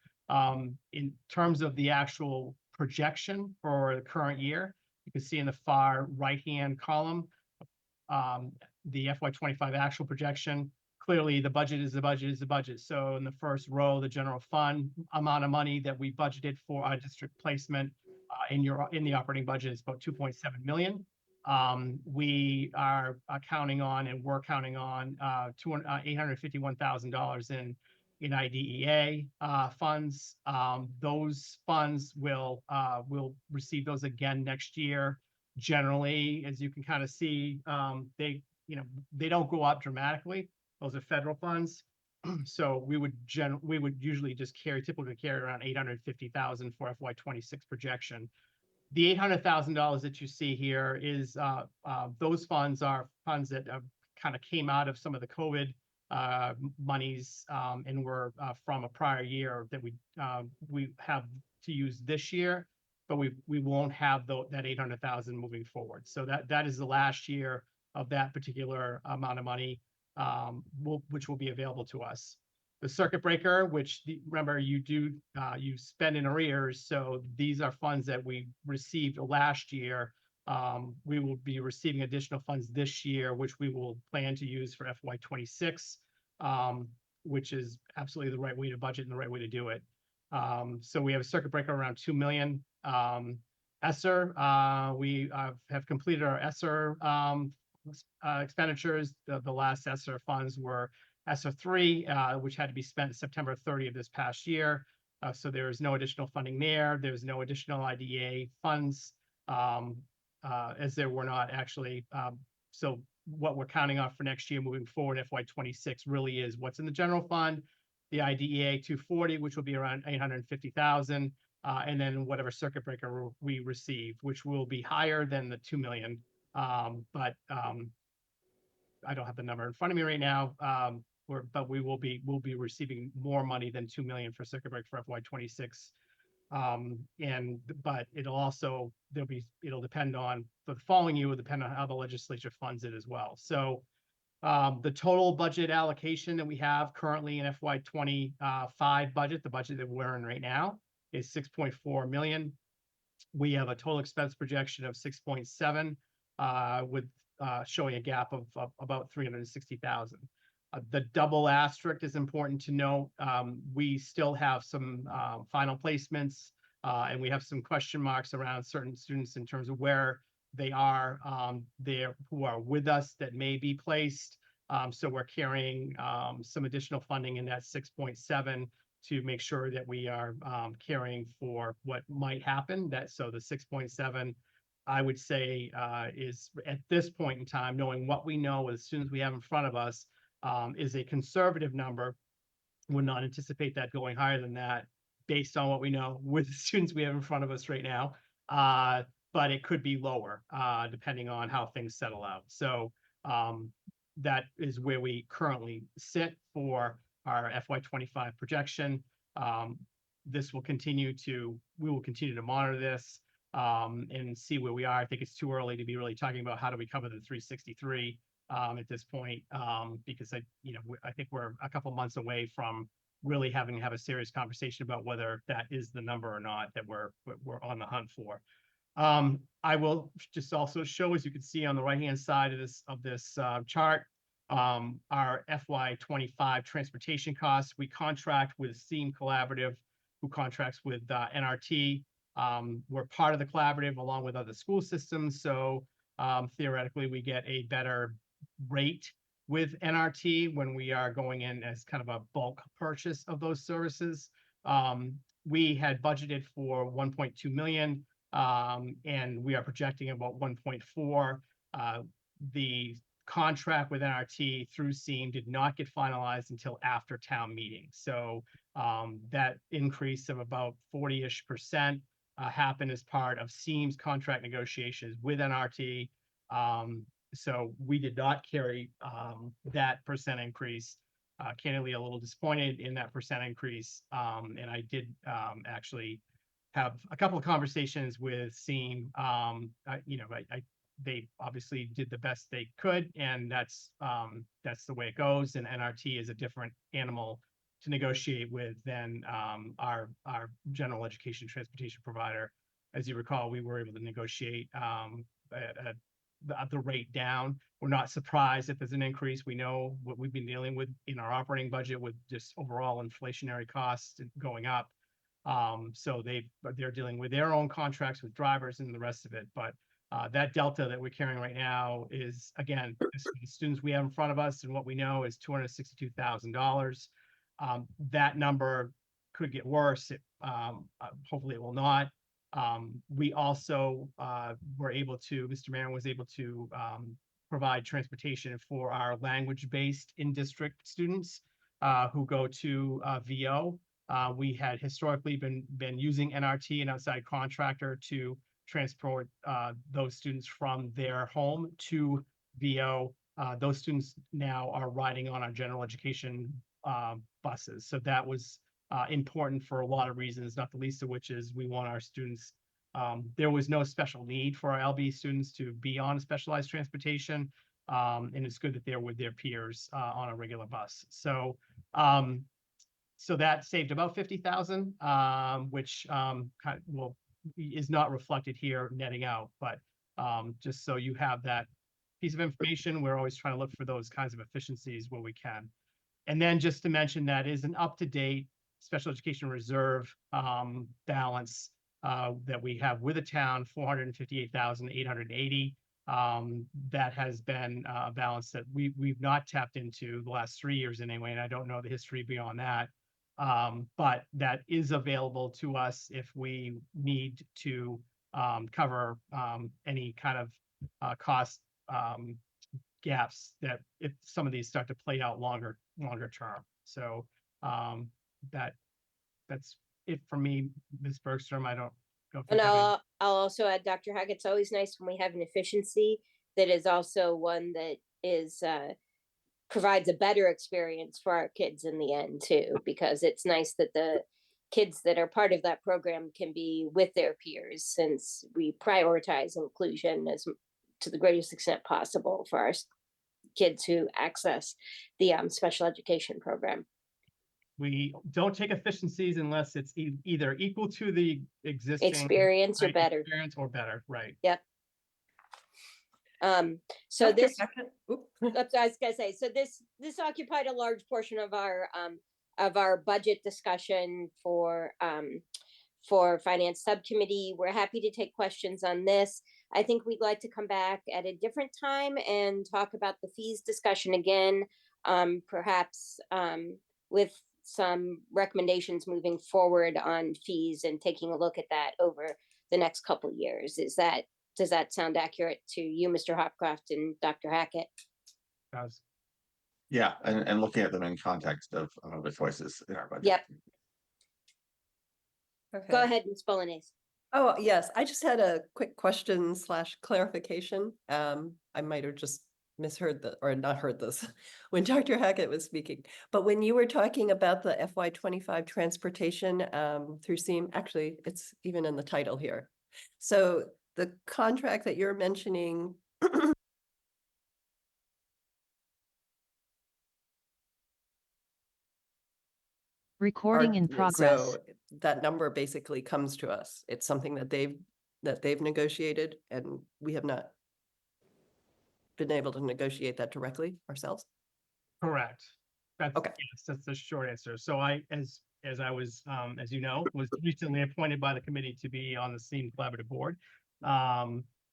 in terms of the actual projection for the current year, you can see in the far right-hand column, the FY25 actual projection. Clearly, the budget is the budget is the budget. So in the first row, the general fund amount of money that we budgeted for our district placement in the operating budget is about 2.7 million. We are counting on, and we're counting on $851,000 in IDEA funds. Those funds will receive those again next year. Generally, as you can kind of see, they don't go up dramatically. Those are federal funds. So we would usually just typically carry around 850,000 for FY26 projection. The $800,000 that you see here is those funds are funds that kind of came out of some of the COVID monies and were from a prior year that we have to use this year, but we won't have that 800,000 moving forward. So that is the last year of that particular amount of money, which will be available to us. The circuit breaker, which remember you spend in arrears. So these are funds that we received last year. We will be receiving additional funds this year, which we will plan to use for FY26, which is absolutely the right way to budget and the right way to do it. So we have a circuit breaker around 2 million. ESSER, we have completed our ESSER expenditures. The last ESSER funds were ESSER 3, which had to be spent September 30 of this past year. So there is no additional funding there. There's no additional IDEA funds, as there were not actually. So what we're counting on for next year moving forward, FY26, really is what's in the general fund, the IDEA 240, which will be around 850,000, and then whatever circuit breaker we receive, which will be higher than the 2 million. But I don't have the number in front of me right now. But we'll be receiving more money than 2 million for circuit breaker for FY26. But it'll depend on the following year will depend on how the legislature funds it as well. So the total budget allocation that we have currently in FY25 budget, the budget that we're in right now, is 6.4 million. We have a total expense projection of 6.7, with showing a gap of about 360,000. The double asterisk is important to note. We still have some final placements, and we have some question marks around certain students in terms of where they are there who are with us that may be placed. So we're carrying some additional funding in that 6.7 to make sure that we are carrying for what might happen. So the 6.7, I would say, is at this point in time, knowing what we know as students we have in front of us, is a conservative number. Would not anticipate that going higher than that based on what we know with the students we have in front of us right now. But it could be lower depending on how things settle out. So that is where we currently sit for our FY25 projection. We will continue to monitor this and see where we are. I think it's too early to be really talking about how do we cover the 363 at this point, because I think we're a couple months away from really having to have a serious conversation about whether that is the number or not that we're on the hunt for. I will just also show, as you can see on the right-hand side of this chart, our FY25 transportation costs. We contract with SEAM Collaborative, who contracts with NRT. We're part of the collaborative along with other school systems. So theoretically, we get a better rate with NRT when we are going in as kind of a bulk purchase of those services. We had budgeted for 1.2 million, and we are projecting about 1.4. The contract with NRT through SEAM did not get finalized until after town meeting. So that increase of about 40-ish% happened as part of SEAM's contract negotiations with NRT. So we did not carry that percent increase. Candidly, a little disappointed in that percent increase. And I did actually have a couple of conversations with SEAM. They obviously did the best they could, and that's the way it goes. And NRT is a different animal to negotiate with than our general education transportation provider. As you recall, we were able to negotiate the rate down. We're not surprised if there's an increase. We know what we've been dealing with in our operating budget with just overall inflationary costs going up. So they're dealing with their own contracts with drivers and the rest of it. But that delta that we're carrying right now is, again, the students we have in front of us and what we know is $262,000. That number could get worse. Hopefully it will not. We also were able to, Mr. Mayor was able to provide transportation for our language-based in-district students who go to VO. We had historically been using NRT, an outside contractor, to transport those students from their home to VO. Those students now are riding on our general education buses. So that was important for a lot of reasons, not the least of which is we want our students. There was no special need for our LB students to be on specialized transportation. And it's good that they're with their peers on a regular bus. So so that saved about 50,000, which is not reflected here netting out, but just so you have that piece of information, we're always trying to look for those kinds of efficiencies where we can. And then just to mention that is an up-to-date special education reserve balance that we have with the town, 458,880. That has been a balance that we've not tapped into the last 3 years anyway, and I don't know the history beyond that. But that is available to us if we need to cover any kind of cost gaps that if some of these start to play out longer term. So that's it for me, Ms. Bergstrom. I don't know if you And have any. I'll also add, Dr. Hack, it's always nice when we have an efficiency that is also one that is provides a better experience for our kids in the end too, because it's nice that the kids that are part of that program can be with their peers, since we prioritize inclusion as to the greatest extent possible for our kids who access the special education program. We don't take efficiencies unless it's either equal to the existing Experience or better. experience or better, right? Yep. So Dr. this, Hackett? Oop. that's what I was gonna say. So this occupied a large portion of our budget discussion for finance subcommittee. We're happy to take questions on this. I think we'd like to come back at a different time and talk about the fees discussion again, perhaps with some recommendations moving forward on fees and taking a look at that over the next couple of years. Does that sound accurate to you, Mr. Hopcroft and Dr. Hackett? Does. Yeah, and looking at them in context of the choices in our budget. Yep. Go Okay. ahead, Ms. Bolognese. Oh, yes, I just had a quick question / clarification. I might have just misheard or not heard this when Dr. Hackett was speaking. But when you were talking about the FY25 transportation through SEAM, actually, it's even in the title here. So the contract that you're mentioning Recording in progress. So that number basically comes to us. It's something that they've negotiated, and we have not been able to negotiate that directly ourselves. Correct. That's, Okay. yes, that's the short answer. So I, as I was, as you know, was recently appointed by the committee to be on the SEAM Collaborative Board.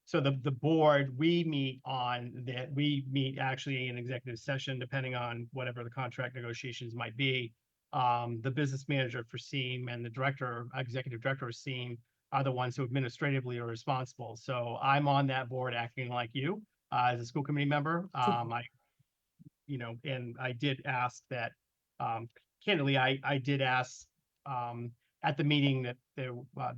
So the board, we meet actually in executive session, depending on whatever the contract negotiations might be. The business manager for SEAM and the executive director of SEAM are the ones who administratively are responsible. So I'm on that board acting like you as a school committee member. And I did ask that, candidly, I did ask at the meeting that they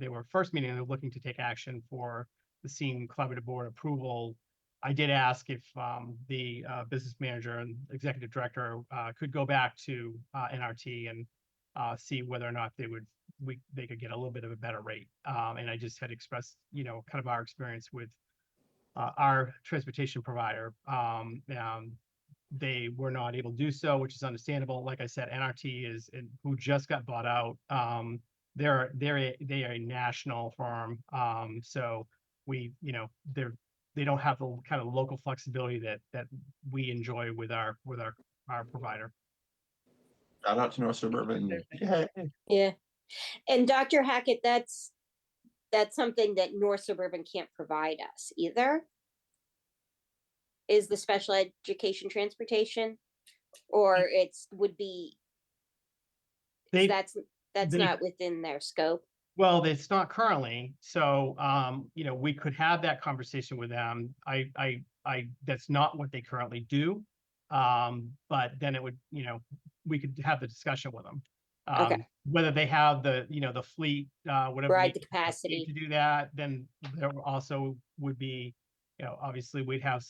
were first meeting, they were looking to take action for the SEAM Collaborative Board approval. I did ask if the business manager and executive director could go back to NRT and see whether or not they could get a little bit of a better rate. And I just had expressed, kind of our experience with our transportation provider. They were not able to do so, which is understandable. Like I said, NRT who just got bought out. They are a national firm. So they don't have the kind of local flexibility that we enjoy with our provider. Shout out to North Suburban. Yay. Yeah. And Dr. Hackett, that's something that North Suburban can't provide us either. Is the special education transportation, or would be that's not within their scope. Well, it's not currently. So, we could have that conversation with them. I that's not what they currently do. But then it would, we could have the discussion with them. Okay. Whether they have the, the fleet, whatever. Right, they the need capacity. to do that, then there also would be, obviously we have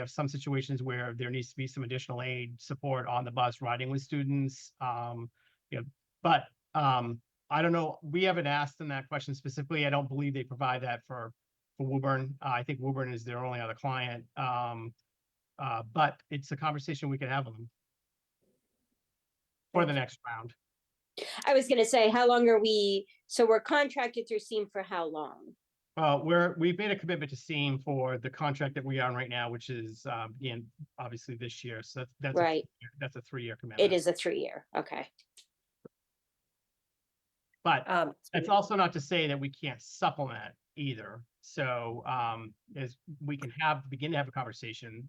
some situations where there needs to be some additional aid support on the bus riding with students. But I don't know, we haven't asked them that question specifically. I don't believe they provide that for Woburn. I think Woburn is their only other client. But it's a conversation we could have with them for the next round. I was gonna say, how long are we, so we're contracted through SEAM for how long? We've made a commitment to SEAM for the contract that we are on right now, which is in obviously this year. So that's Right. that's a 3-year commitment. It is a 3-year, okay. But it's also not to say that we can't supplement either. So as we can begin to have a conversation,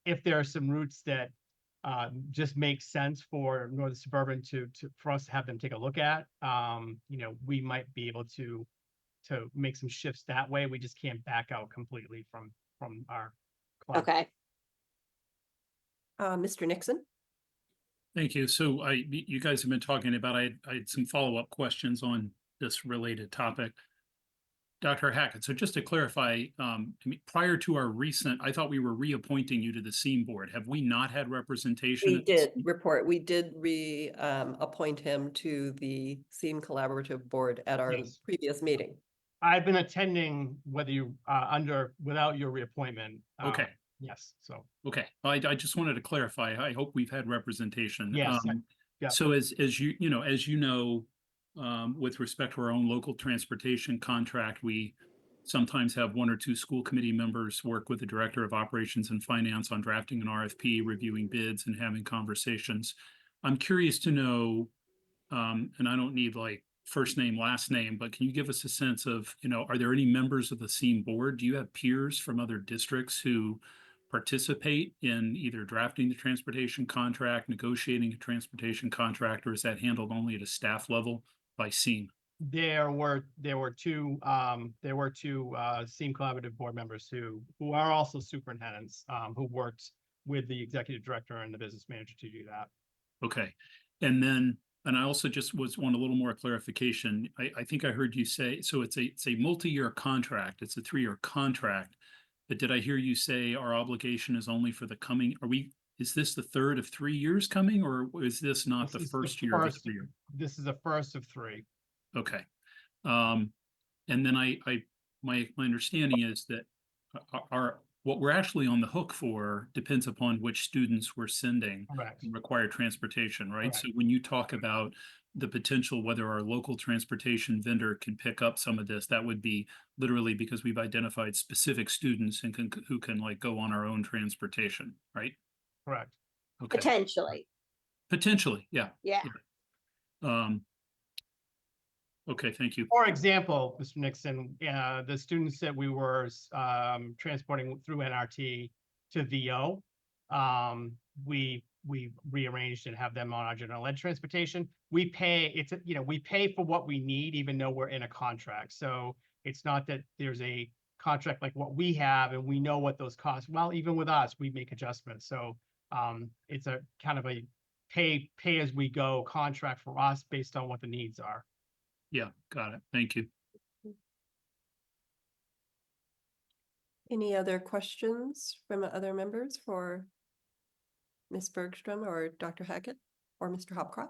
if there are some routes that just make sense for Northern Suburban for us to have them take a look at, we might be able to make some shifts that way. We just can't back out completely from our club. Okay. Mr. Nixon? Thank you. So you guys have been talking about, I had some follow-up questions on this related topic. Dr. Hackett, so just to clarify, prior to our recent, I thought we were reappointing you to the SEAM board. Have we not had representation? We did appoint him to the SEAM Collaborative Board at our Yes. previous meeting. I've been attending whether you without your reappointment. Okay. Yes. So Okay, I just wanted to clarify. I hope we've had representation. Yes, yeah. So as you know, with respect to our own local transportation contract, we sometimes have 1 or 2 school committee members work with the director of operations and finance on drafting an RFP, reviewing bids, and having conversations. I'm curious to know, and I don't need like first name, last name, but can you give us a sense of, are there any members of the SEAM board? Do you have peers from other districts who participate in either drafting the transportation contract, negotiating a transportation contract, or is that handled only at a staff level by SEAM? There were 2 SEAM Collaborative board members who are also superintendents, who worked with the executive director and the business manager to do that. Okay, and I also just want a little more clarification. I think I heard you say, so it's a multi-year contract. It's a 3-year contract. But did I hear you say our obligation is only for the coming, is this the third of 3 years coming, or is this not the first year of the 3 year? This is the first of 3. Okay. And then my understanding is that what we're actually on the hook for depends upon which students we're sending. Correct. Require transportation, right? Correct. So when you talk about the potential whether our local transportation vendor can pick up some of this, that would be literally because we've identified specific students and who can like go on our own transportation, right? Correct. Okay. Potentially, yeah. yeah. Okay, thank you. For example, Mr. Nixon, the students that we were transporting through NRT to VO, we rearranged and have them on our general ed transportation. We pay, we pay for what we need, even though we're in a contract. So it's not that there's a contract like what we have and we know what those costs. Well, even with us, we make adjustments. So it's a kind of a pay as we go contract for us based on what the needs are. Yeah, got it. Thank you. Any other questions from other members for Ms. Bergstrom or Dr. Hackett or Mr. Hopcroft?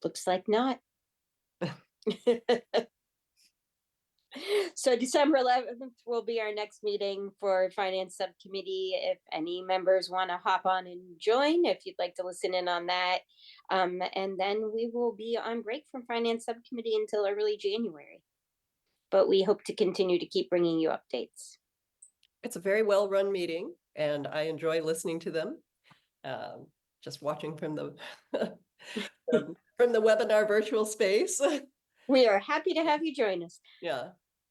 Looks like not. So December 11th will be our next meeting for Finance Subcommittee. If any members want to hop on and join, if you'd like to listen in on that. And then we will be on break from Finance Subcommittee until early January. But we hope to continue to keep bringing you updates. It's a very well-run meeting and I enjoy listening to them. Just watching from the from the webinar virtual space. We are happy to have you join us.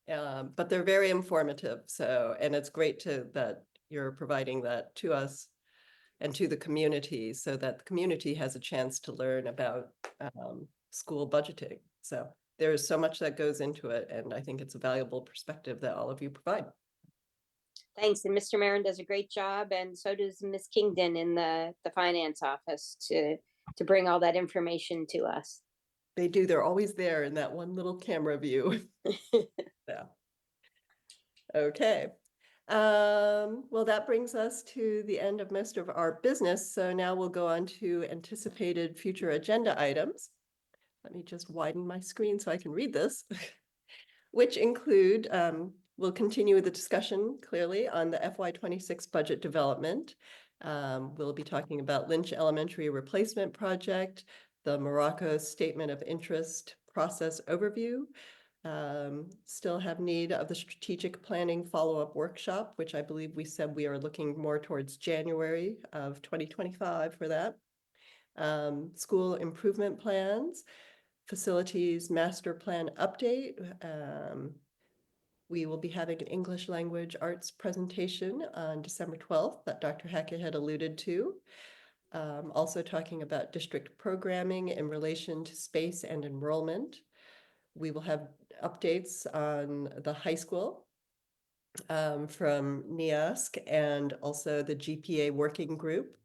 Yeah, but they're very informative. So, and it's great that you're providing that to us and to the community so that the community has a chance to learn about school budgeting. So there's so much that goes into it, and I think it's a valuable perspective that all of you provide. Thanks, and Mr. Marin does a great job, and so does Miss Kingdon in the finance office to bring all that information to us. They do, they're always there in that one little camera view. Yeah. Okay. Well, that brings us to the end of most of our business. So now we'll go on to anticipated future agenda items. Let me just widen my screen so I can read this, which include, we'll continue the discussion clearly on the FY26 budget development. We'll be talking about Lynch Elementary Replacement Project, the Morocco Statement of Interest Process Overview. Still have need of the strategic planning follow-up workshop, which I believe we said we are looking more towards January of 2025 for that. School improvement plans, facilities master plan update. We will be having an English language arts presentation on December 12th that Dr. Hackett had alluded to. Also talking about district programming in relation to space and enrollment. We will have updates on the high school from NIASC and also the GPA working group.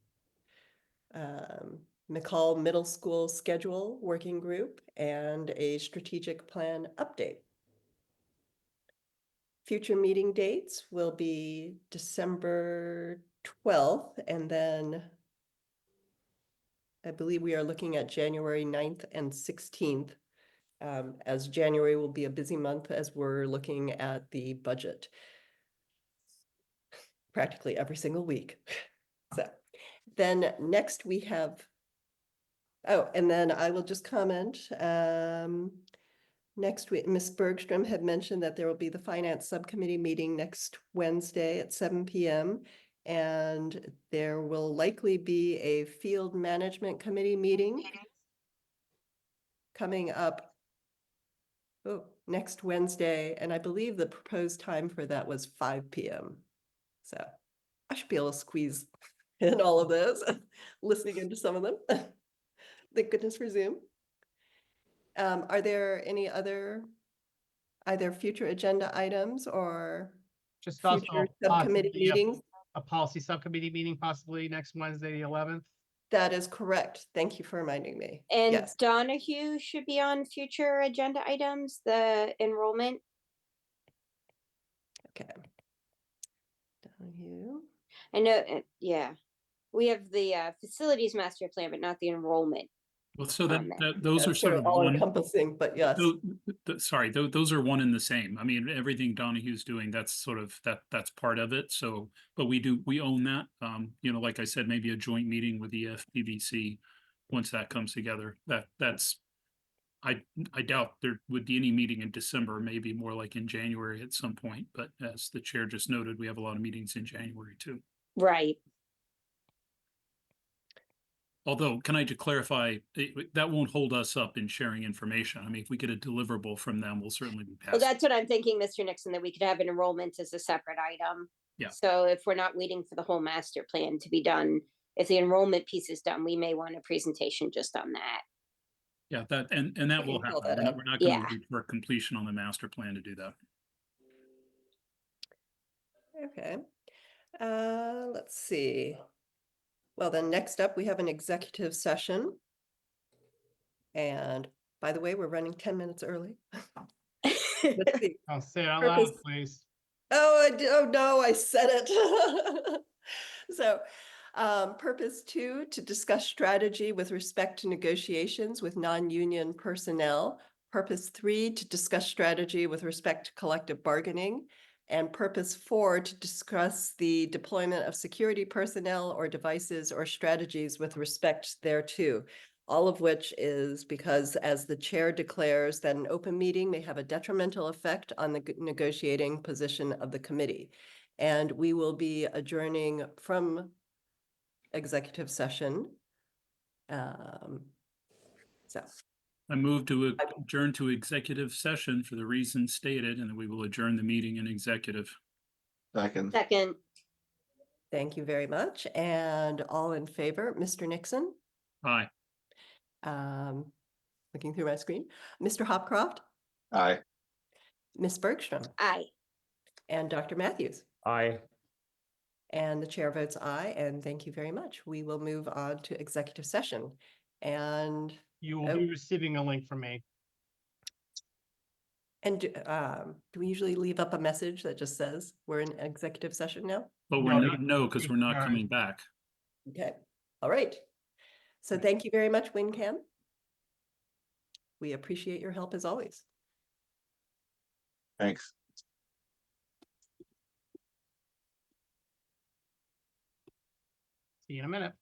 McCall Middle School schedule working group and a strategic plan update. Future meeting dates will be December 12th, and then I believe we are looking at January 9th and 16th, as January will be a busy month as we're looking at the budget practically every single week. So then next we have, oh, and then I will just comment, next week, Ms. Bergstrom had mentioned that there will be the finance subcommittee meeting next Wednesday at 7 p.m. And there will likely be a field management committee meeting coming up next Wednesday. And I believe the proposed time for that was 5 p.m. So I should be able to squeeze in all of those, listening into some of them. Thank goodness for Zoom. Are there any other either future agenda items or Just future also subcommittee possibly meetings? a policy subcommittee meeting possibly next Wednesday, the 11th. That is correct. Thank you for reminding me. And Yes. Donahue should be on future agenda items, the enrollment. Okay. Donahue. I know, yeah. We have the facilities master plan, but not the enrollment. Well, so that, on there. those are That's sort of all one, encompassing, but yes. sorry, those are one and the same. I mean, everything Donahue's doing, that's sort of, that's part of it. So, but we own that. You know, like I said, maybe a joint meeting with the FPVC once that comes together. That's, I doubt there would be any meeting in December, maybe more like in January at some point. But as the chair just noted, we have a lot of meetings in January too. Right. Although, can I just clarify, that won't hold us up in sharing information. I mean, if we get a deliverable from them, we'll certainly be Well, passing. that's what I'm thinking, Mr. Nixon, that we could have an enrollment as a separate item. Yeah. So if we're not waiting for the whole master plan to be done, if the enrollment piece is done, we may want a presentation just on that. Yeah, that, and that We will can call happen. that out. We're not going Yeah. to wait for completion on the master plan to do that. Okay. Let's see. Well, then next up, we have an executive session. And by the way, we're running 10 minutes early. Let's see. I'll say it out loud, Purpose- please. Oh no, I said it. So, purpose 2, to discuss strategy with respect to negotiations with non-union personnel. Purpose 3, to discuss strategy with respect to collective bargaining. And purpose 4, to discuss the deployment of security personnel or devices or strategies with respect thereto. All of which is because, as the chair declares, that an open meeting may have a detrimental effect on the negotiating position of the committee. And we will be adjourning from executive session. So I move to adjourn to executive session for the reasons stated, and we will adjourn the meeting in executive. Second. Second, thank you very much. And all in favor, Mr. Nixon, Aye. looking through my screen. Mr. Hopcroft, Aye. Ms. Bergstrom, Aye. and Dr. Matthews. Aye. And the chair votes aye, and thank you very much. We will move on to executive session. And, You will Oh. be receiving a link from me. do we usually leave up a message that just says we're in executive session now? But No, we're be- not, no, because we're not Alright. coming back. Okay, all right. So thank you very much, WinCam. We appreciate your help as always. Thanks. See you in a minute.